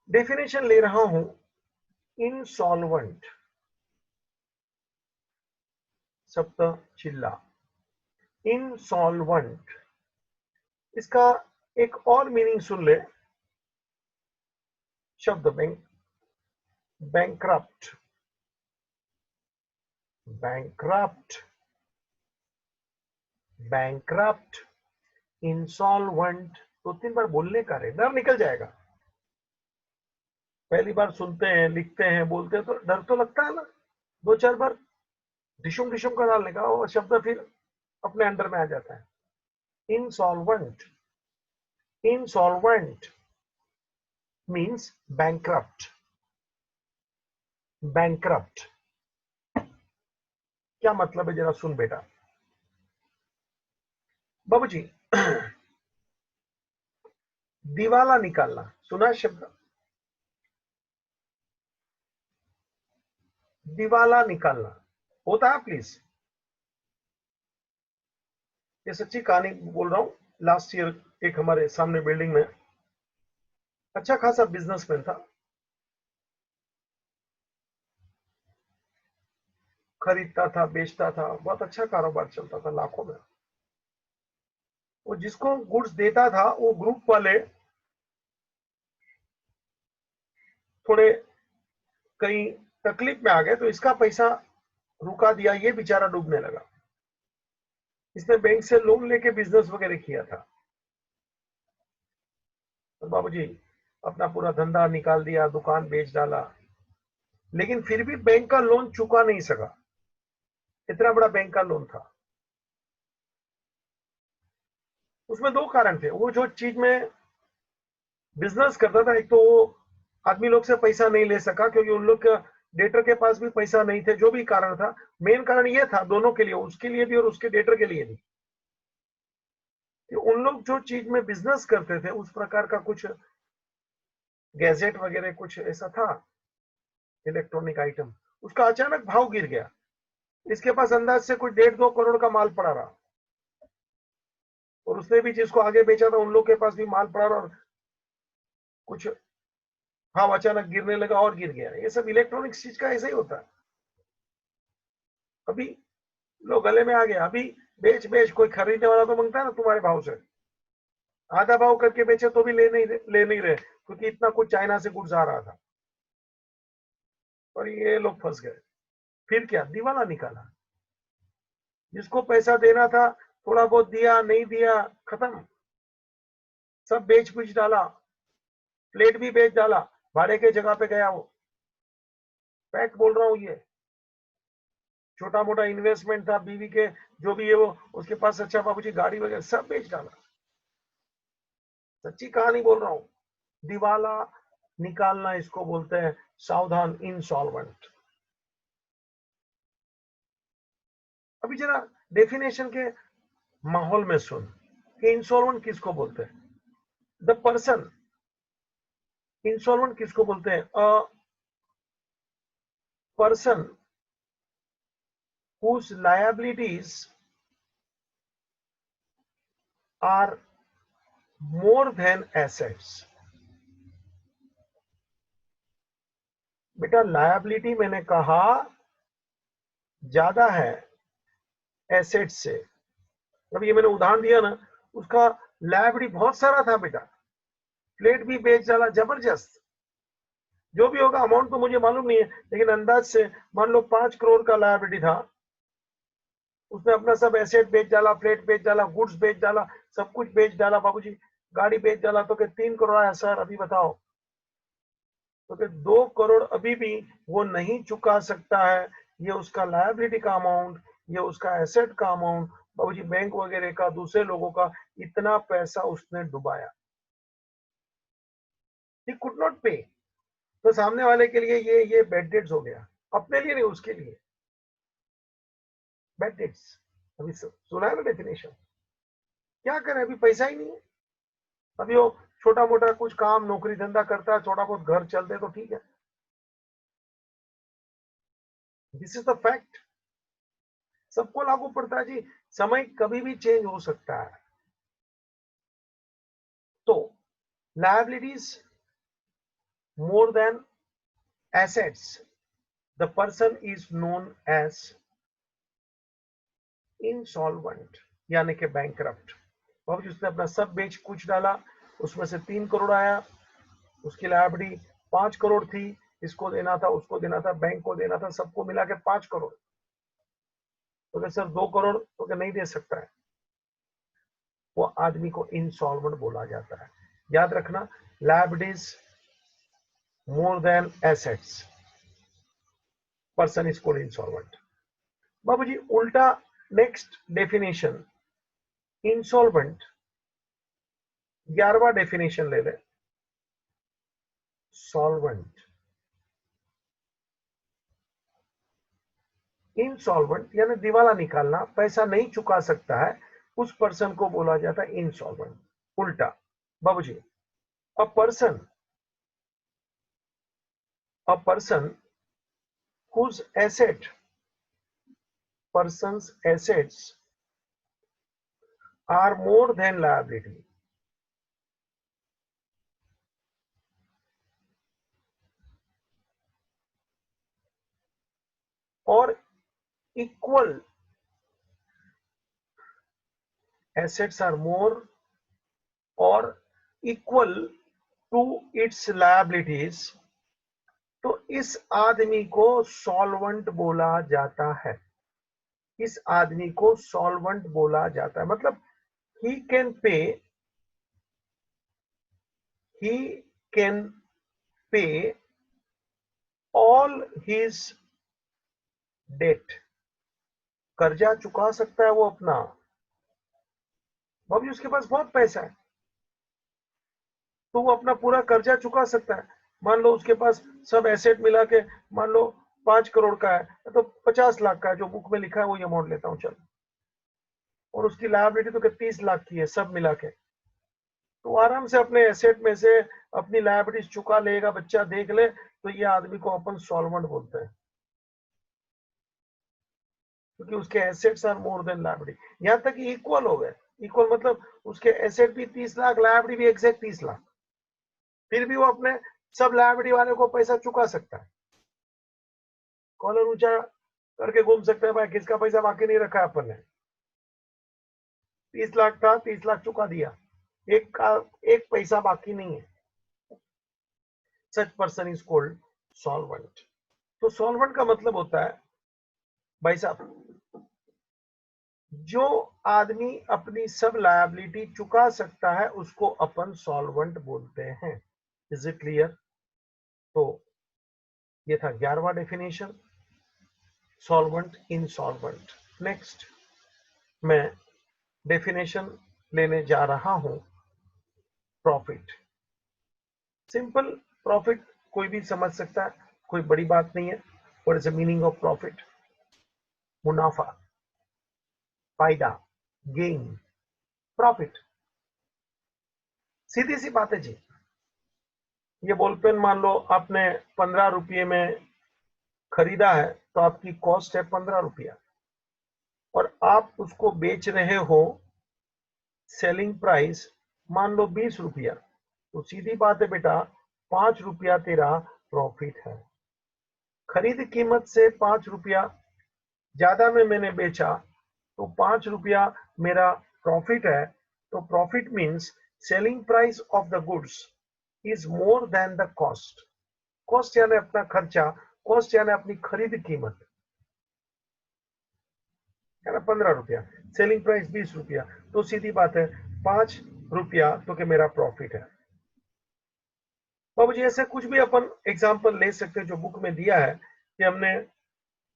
डेफिनेशन ले रहा हूं, इंसॉल्वेंट, सप्तचिल्ला। इंसॉल्वेंट, इसका एक और मीनिंग सुन ले, शब्द बैंकरप्ट, बैंकरप्ट, बैंकरप्ट, इंसॉल्वेंट। दो तीन बार बोलने का रे, डर निकल जाएगा। पहली बार सुनते हैं, लिखते हैं, बोलते हैं तो डर तो लगता है ना, दो चार बार डिशुम डिशुम का डालने का, और शब्द फिर अपने अंडर में आ जाता है। Insolvent, insolvent means bankrupt, bankrupt क्या मतलब है जरा सुन बेटा। बाबूजी, दिवाला निकालना सुना है शब्द, दिवाला निकालना होता है प्लीज। ये सच्ची कहानी बोल रहा हूं। लास्ट ईयर एक हमारे सामने बिल्डिंग में अच्छा खासा बिजनेसमैन था, खरीदता था, बेचता था, बहुत अच्छा कारोबार चलता था, लाखों में। वो जिसको गुड्स देता था वो ग्रुप वाले थोड़े कहीं तकलीफ में आ गए, तो इसका पैसा रुका दिया, ये बेचारा डूबने लगा। इसने बैंक से लोन लेके बिजनेस वगैरह किया था। तो बाबूजी अपना पूरा धंधा निकाल दिया, दुकान बेच डाला, लेकिन फिर भी बैंक का लोन चुका नहीं सका। इतना बड़ा बैंक का लोन था। उसमें दो कारण थे। वो जो चीज में बिजनेस करता था, एक तो वो आदमी लोग से पैसा नहीं ले सका क्योंकि उन लोग का डेटर के पास भी पैसा नहीं थे, जो भी कारण था। मेन कारण ये था दोनों के लिए, उसके लिए भी और उसके डेटर के लिए भी, कि उन लोग जो चीज में बिजनेस करते थे उस प्रकार का कुछ गैजेट वगैरह कुछ ऐसा था, इलेक्ट्रॉनिक आइटम, उसका अचानक भाव गिर गया। इसके पास अंदाज से कुछ 1.5-2 करोड़ का माल पड़ा रहा, और उसने भी जिसको आगे बेचा था उन लोग के पास भी माल पड़ा रहा, और कुछ भाव अचानक गिरने लगा और गिर गया। ये सब इलेक्ट्रॉनिक्स चीज का ऐसा ही होता है। अभी लोग गले में आ गया, अभी बेच बेच, कोई खरीदने वाला तो मांगता है ना तुम्हारे भाव से, आधा भाव करके बेचे तो भी ले नहीं रहे, क्योंकि इतना कुछ चाइना से गुड्स आ रहा था, और ये लोग फंस गए। फिर क्या, दिवाला निकाला। जिसको पैसा देना था थोड़ा बहुत दिया, नहीं दिया, खत्म, सब बेच बेच डाला, प्लेट भी बेच डाला, भाड़े के जगह पे गया वो। फैक्ट बोल रहा हूं ये। छोटा मोटा इन्वेस्टमेंट था बीवी के, जो भी है वो उसके पास, अच्छा बाबूजी गाड़ी वगैरह सब बेच डाला। सच्ची कहानी बोल रहा हूं। दिवाला निकालना इसको बोलते हैं, सावधान, इंसॉल्वेंट। अभी जरा डेफिनेशन के माहौल में सुन कि इंसॉल्वेंट किसको बोलते हैं। द पर्सन, इंसॉल्वेंट किसको बोलते हैं? A person whose liabilities are more than assets। बेटा लायबिलिटी मैंने कहा ज्यादा है एसेट से। अब ये मैंने उदाहरण दिया ना, उसका लायबिलिटी बहुत सारा था बेटा, प्लेट भी बेच डाला, जबरदस्त। जो भी होगा अमाउंट तो मुझे मालूम नहीं है, लेकिन अंदाज से मान लो 5 करोड़ का लायबिलिटी था। उसने अपना सब एसेट बेच डाला, प्लेट बेच डाला, गुड्स बेच डाला, सब कुछ बेच डाला बाबूजी, गाड़ी बेच डाला, तो 3 करोड़ आया सर। अभी बताओ, तो 2 करोड़ अभी भी वो नहीं चुका सकता है। ये उसका लायबिलिटी का अमाउंट, ये उसका एसेट का अमाउंट, बाबूजी बैंक वगैरह का, दूसरे लोगों का, इतना पैसा उसने डुबाया। ही कुड नॉट पे। तो सामने वाले के लिए ये बैड डेट्स हो गया, अपने लिए नहीं, उसके लिए बैड डेट्स। अभी सुना है ना डेफिनेशन। क्या करें, अभी पैसा ही नहीं है। अभी वो छोटा मोटा कुछ काम नौकरी धंधा करता है, थोड़ा बहुत घर चलते तो ठीक है। This is the fact. सबको लागू पड़ता है जी, समय कभी भी चेंज हो सकता है। तो liabilities more than assets, the person is known as insolvent। यानी कि बैंकरप्ट। अब उसने अपना सब बेच कुछ डाला, उसमें से 3 करोड़ आया, उसकी लायबिलिटी 5 करोड़ थी, इसको देना था, उसको देना था, बैंक को देना था, सबको मिला के 5 करोड़। तो सर 2 करोड़ तो नहीं दे सकता है, वो आदमी को इंसॉल्वेंट बोला जाता है। याद रखना, liabilities more than assets, person is called insolvent. बाबू जी उल्टा नेक्स्ट डेफिनेशन इंसॉल्वेंट, 11वां डेफिनेशन ले ले, सॉल्वेंट। इंसॉल्वेंट यानी दिवाला निकालना, पैसा नहीं चुका सकता है, उस पर्सन को बोला जाता है इंसॉल्वेंट। उल्टा बाबूजी, a person whose person's assets are more than liability, or equal, assets are more or equal to its liabilities, तो इस आदमी को सॉल्वेंट बोला जाता है। इस आदमी को सॉल्वेंट बोला जाता है, मतलब he can pay all his debt, कर्जा चुका सकता है वो अपना। भाभी उसके पास बहुत पैसा है, तो वो अपना पूरा कर्जा चुका सकता है। मान लो उसके पास सब एसेट मिला के मान लो 5 करोड़ का है, तो 50 लाख का है, जो बुक में लिखा है वही अमाउंट लेता हूँ चल, और उसकी लायबिलिटी तो 30 लाख की है सब मिला के, तो आराम से अपने एसेट में से अपनी लायबिलिटी चुका लेगा, बच्चा देख ले, तो ये आदमी को अपन सॉल्वेंट बोलते हैं, क्योंकि उसके assets are more than liability. यहां तक इक्वल हो गए, इक्वल मतलब उसके एसेट भी 30 लाख, लायबिलिटी भी एग्जैक्ट 30 लाख, फिर भी वो अपने सब लायबिलिटी वाले को पैसा चुका सकता है, कॉलर ऊंचा करके घूम सकता है, भाई किसका पैसा बाकी नहीं रखा है अपन ने, 30 लाख था, 30 लाख चुका दिया, एक पैसा बाकी नहीं है। Such person is called solvent. तो सॉल्वेंट का मतलब होता है भाई साहब, जो आदमी अपनी सब लायबिलिटी चुका सकता है उसको अपन सॉल्वेंट बोलते हैं। Is it clear? तो ये था 11वां डेफिनेशन, सॉल्वेंट इनसॉल्वेंट। नेक्स्ट मैं डेफिनेशन लेने जा रहा हूं प्रॉफिट। सिंपल प्रॉफिट कोई भी समझ सकता है, कोई बड़ी बात नहीं है। What is the meaning of profit? मुनाफा, फायदा, गेन, प्रॉफिट। सीधी सी बात है जी। ये बॉलपेन मान लो आपने 15 रुपये में खरीदा है, तो आपकी कॉस्ट है 15 रुपया, और आप उसको बेच रहे हो, सेलिंग प्राइस मान लो 20 रुपया, तो सीधी बात है बेटा 5 रुपया तेरा प्रॉफिट है। खरीद कीमत से 5 रुपया ज्यादा में मैंने बेचा, तो 5 रुपया मेरा प्रॉफिट है। तो profit means selling price of the goods is more then the cost. Cost यानी अपना खर्चा, कॉस्ट यानी अपनी खरीद कीमत, है ना 15 रुपया, सेलिंग प्राइस 20 रुपया, तो सीधी बात है 5 रुपया तो कि मेरा प्रॉफिट है। बाबू जी ऐसे कुछ भी अपन एग्जांपल ले सकते हैं जो बुक में दिया है, कि हमने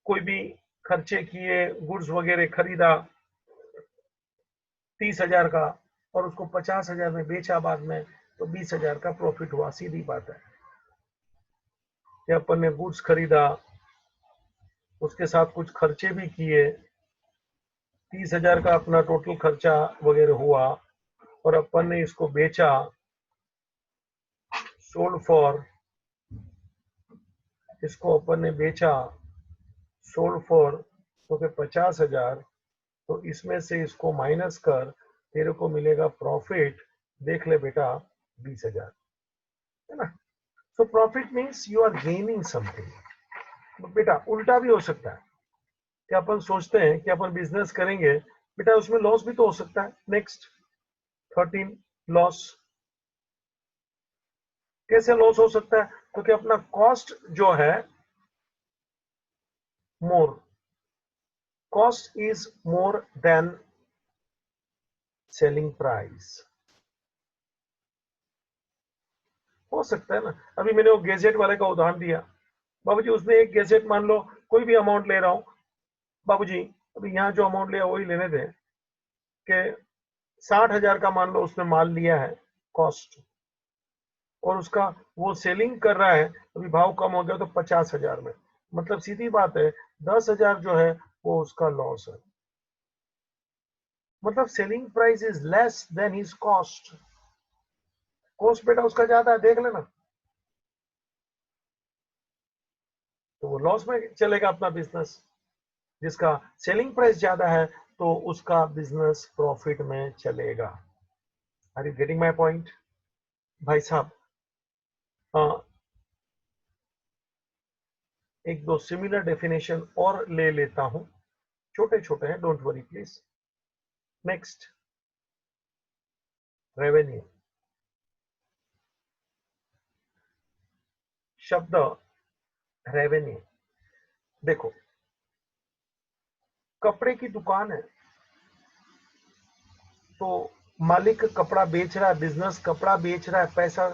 कोई भी खर्चे किए, गुड्स वगैरह खरीदा 30,000 का, और उसको 50,000 में बेचा बाद में, तो 20,000 का प्रॉफिट हुआ। सीधी बात है कि अपन ने गुड्स खरीदा, उसके साथ कुछ खर्चे भी किए, 30,000 का अपना टोटल खर्चा वगैरह हुआ, और अपन ने इसको बेचा, सोल्ड फॉर, इसको अपन ने बेचा सोल्ड फॉर तो कि 50,000, तो इसमें से इसको माइनस कर, तेरे को मिलेगा प्रॉफिट, देख ले बेटा 20,000, है ना। So profit means you are gaining something. बेटा उल्टा भी हो सकता है कि अपन सोचते हैं कि अपन बिजनेस करेंगे बेटा उसमें लॉस भी तो हो सकता है। Next 13 loss. कैसे लॉस हो सकता है? क्योंकि अपना कॉस्ट जो है more, cost is more than selling price. हो सकता है ना। अभी मैंने वो गैजेट वाले का उदाहरण दिया, बाबूजी उसने एक गैजेट मान लो कोई भी अमाउंट ले रहा हूं, बाबूजी अभी यहाँ जो अमाउंट लिया वही लेने दें कि 60,000 का मान लो उसने माल लिया है कॉस्ट, और उसका वो सेलिंग कर रहा है, अभी भाव कम हो गया तो 50,000 में, मतलब सीधी बात है 10,000 जो है वो उसका लॉस है। मतलब selling price is less than his cost. Cost बेटा उसका ज्यादा है, देख लेना, तो वो लॉस में चलेगा अपना बिजनेस। जिसका सेलिंग प्राइस ज्यादा है तो उसका बिजनेस प्रॉफिट में चलेगा। Are you getting my point भाई साहब? एक दो सिमिलर डेफिनेशन और ले लेता हूं, छोटे छोटे हैं, don't worry please. Next, revenue. शब्द रेवेन्यू, देखो कपड़े की दुकान है तो मालिक कपड़ा बेच रहा है, बिजनेस कपड़ा बेच रहा है, पैसा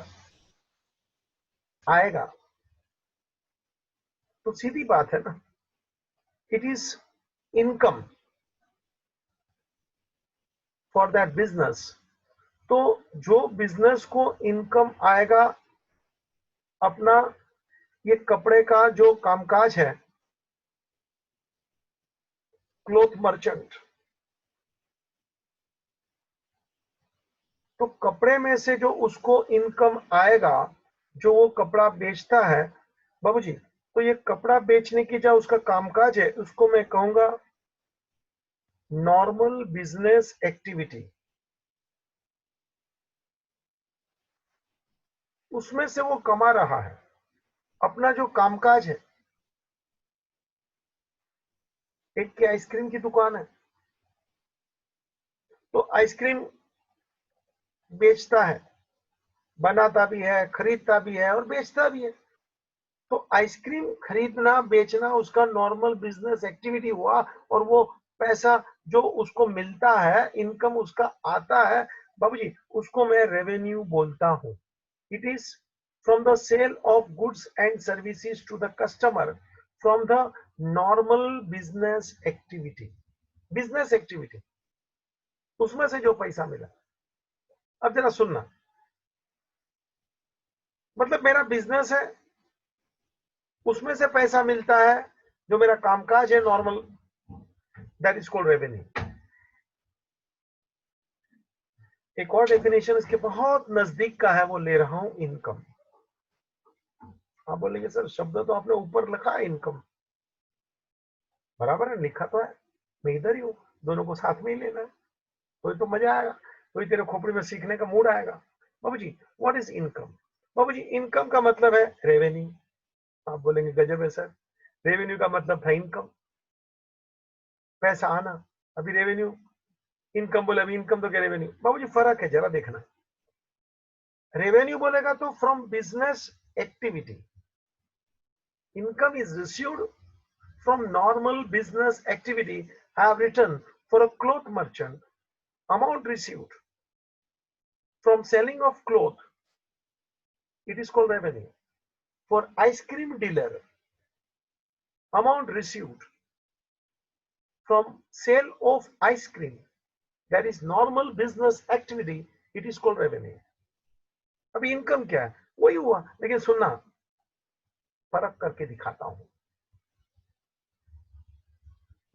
आएगा, तो सीधी बात है ना, it is income for that business. तो जो बिजनेस को इनकम आएगा, अपना ये कपड़े का जो कामकाज है, क्लोथ मर्चेंट, तो कपड़े में से जो उसको इनकम आएगा, जो वो कपड़ा बेचता है बाबूजी, तो ये कपड़ा बेचने की जो उसका कामकाज है उसको मैं कहूंगा नॉर्मल बिजनेस एक्टिविटी। उसमें से वो कमा रहा है, अपना जो कामकाज है। एक की आइसक्रीम की दुकान है तो आइसक्रीम बेचता है, बनाता भी है, खरीदता भी है और बेचता भी है। तो आइसक्रीम खरीदना बेचना उसका नॉर्मल बिजनेस एक्टिविटी हुआ, और वो पैसा जो उसको मिलता है, इनकम उसका आता है बाबूजी, उसको मैं रेवेन्यू बोलता हूं। It is from the cell of goods and services to the customer from the normal business activity. Business activity, उसमें से जो पैसा मिला। अब जरा सुनना, मतलब मेरा बिजनेस है, उसमें से पैसा मिलता है, जो मेरा कामकाज है normal, that is called revenue. एक और डेफिनेशन इसके बहुत नजदीक का है, वो ले रहा हूं इनकम। आप बोलेंगे सर शब्द तो आपने ऊपर लिखा है इनकम, बराबर है, लिखा तो है, मैं इधर ही हूं, दोनों को साथ में ही लेना है, तो मजा आएगा, तो तेरे खोपड़ी में सीखने का मूड आएगा। बाबूजी व्हाट इज इनकम? बाबूजी इनकम का मतलब है रेवेन्यू। आप बोलेंगे गजब है सर, रेवेन्यू का मतलब था इनकम, पैसा आना, अभी रेवेन्यू इनकम बोले, अभी इनकम तो क्या रेवेन्यू? बाबूजी फर्क है, जरा देखना। रेवेन्यू बोलेगा तो from business activity, income is received from normal business activity. Have written for a cloth merchant, amount received from selling of cloth, it is called revenue. For ice cream dealer, amount received from sale of ice cream, that is normal business activity, it is called revenue. अभी income क्या है? वही हुआ, लेकिन सुनना, फर्क करके दिखाता हूं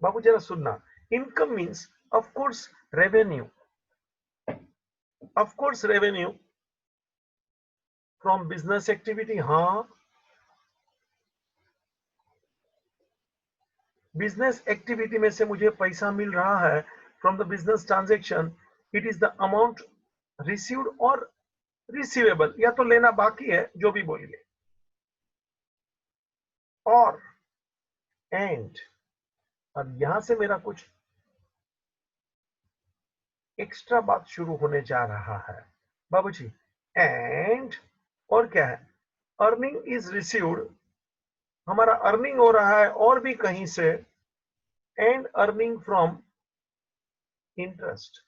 बाबू, जरा सुनना। Income means of course revenue, of course revenue from business activity. हाँ, बिजनेस एक्टिविटी में से मुझे पैसा मिल रहा है from the business transaction, it is the amount received और रिसीवेबल, या तो लेना बाकी है, जो भी बोलिए, और एंड। अब यहां से मेरा कुछ एक्स्ट्रा बात शुरू होने जा रहा है बाबूजी। एंड और क्या है, अर्निंग इज रिसीव्ड, हमारा अर्निंग हो रहा है और भी कहीं से, एंड अर्निंग फ्रॉम इंटरेस्ट।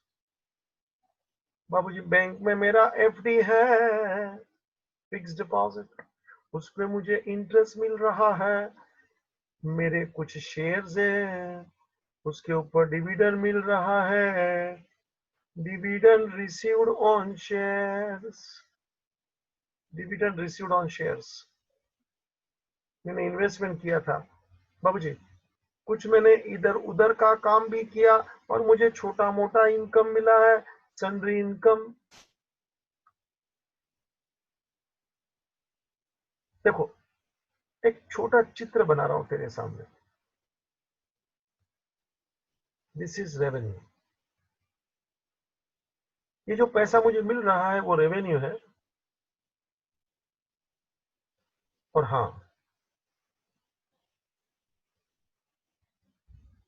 बाबूजी बैंक में मेरा एफडी है, फिक्स डिपॉजिट, उस पे मुझे इंटरेस्ट मिल रहा है। मेरे कुछ शेयर्स हैं, उसके ऊपर डिविडेंड मिल रहा है, dividend received on shares, dividend received on shares. मैंने इन्वेस्टमेंट किया था बाबूजी, कुछ मैंने इधर उधर का काम भी किया और मुझे छोटा मोटा इनकम मिला है, सन्ड्री इनकम। देखो एक छोटा चित्र बना रहा हूं तेरे सामने, दिस इज रेवेन्यू। ये जो पैसा मुझे मिल रहा है वो रेवेन्यू है। और हाँ,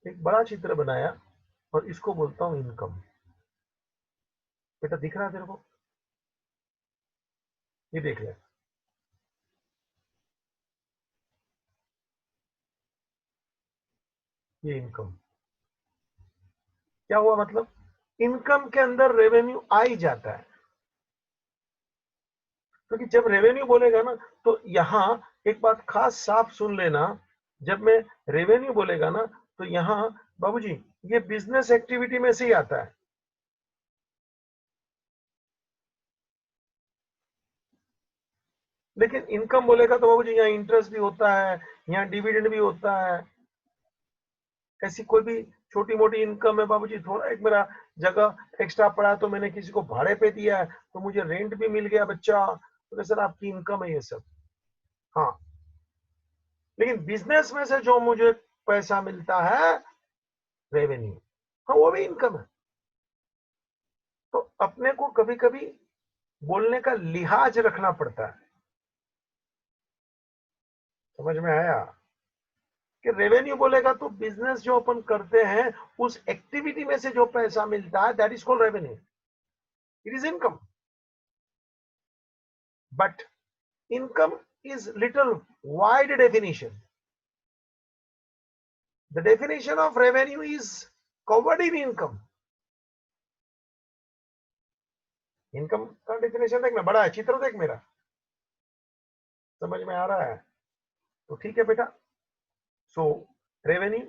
एक बड़ा चित्र बनाया और इसको बोलता हूं इनकम। बेटा दिख रहा है तेरे को? ये देख ले, ये इनकम। क्या हुआ मतलब, इनकम के अंदर रेवेन्यू आ ही जाता है। क्योंकि जब रेवेन्यू बोलेगा ना, तो यहां एक बात खास साफ सुन लेना, जब मैं रेवेन्यू बोलेगा ना तो यहां बाबूजी ये बिजनेस एक्टिविटी में से ही आता है। लेकिन इनकम बोलेगा तो बाबूजी यहाँ इंटरेस्ट भी होता है, यहाँ डिविडेंड भी होता है। ऐसी कोई भी छोटी मोटी इनकम है बाबूजी, थोड़ा एक मेरा जगह एक्स्ट्रा पड़ा तो मैंने किसी को भाड़े पे दिया है तो मुझे रेंट भी मिल गया बच्चा, तो सर आपकी इनकम है ये सब। हाँ, लेकिन बिजनेस में से जो मुझे पैसा मिलता है रेवेन्यू, हाँ वो भी इनकम है। तो अपने को कभी कभी बोलने का लिहाज रखना पड़ता है। समझ में आया कि रेवेन्यू बोलेगा तो बिजनेस जो अपन करते हैं उस एक्टिविटी में से जो पैसा मिलता है, that is called revenue, it is income. But income is little wide definition. The definition of revenue is covered in income. Income का डेफिनेशन देख ना, बड़ा है चित्र देख मेरा, समझ में आ रहा है? तो ठीक है बेटा। So revenue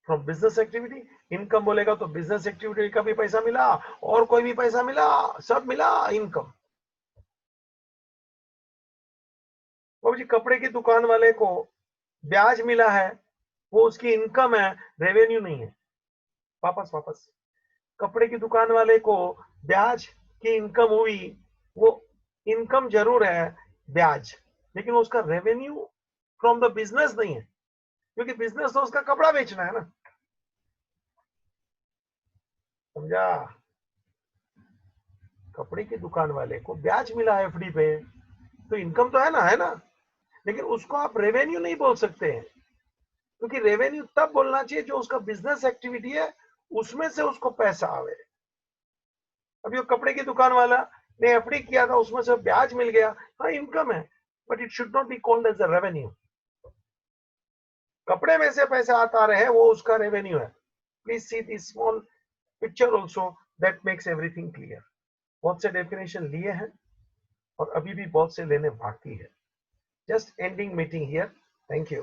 from business activity, income बोलेगा तो बिजनेस एक्टिविटी का भी पैसा मिला और कोई भी पैसा मिला, सब मिला इनकम। वो जी कपड़े की दुकान वाले को ब्याज मिला है, वो उसकी इनकम है, रेवेन्यू नहीं है। वापस वापस, कपड़े की दुकान वाले को ब्याज की इनकम हुई, वो इनकम जरूर है ब्याज, लेकिन उसका रेवेन्यू फ्रॉम द बिजनेस नहीं है, क्योंकि बिजनेस तो उसका कपड़ा बेचना है ना। समझा? कपड़े की दुकान वाले को ब्याज मिला एफडी पे, तो इनकम तो है ना, लेकिन उसको आप रेवेन्यू नहीं बोल सकते हैं, क्योंकि रेवेन्यू तब बोलना चाहिए जो उसका बिजनेस एक्टिविटी है उसमें से उसको पैसा आवे। अभी वो कपड़े की दुकान वाला ने एफडी किया था, उसमें से ब्याज मिल गया, हाँ इनकम है, but it should not be called as a revenue. कपड़े में से पैसा आता रहे वो उसका रेवेन्यू है। Please see this small picture also, that makes everything clear. बहुत से डेफिनेशन लिए हैं और अभी भी बहुत से लेने बाकी है। Just ending meeting here, thank you.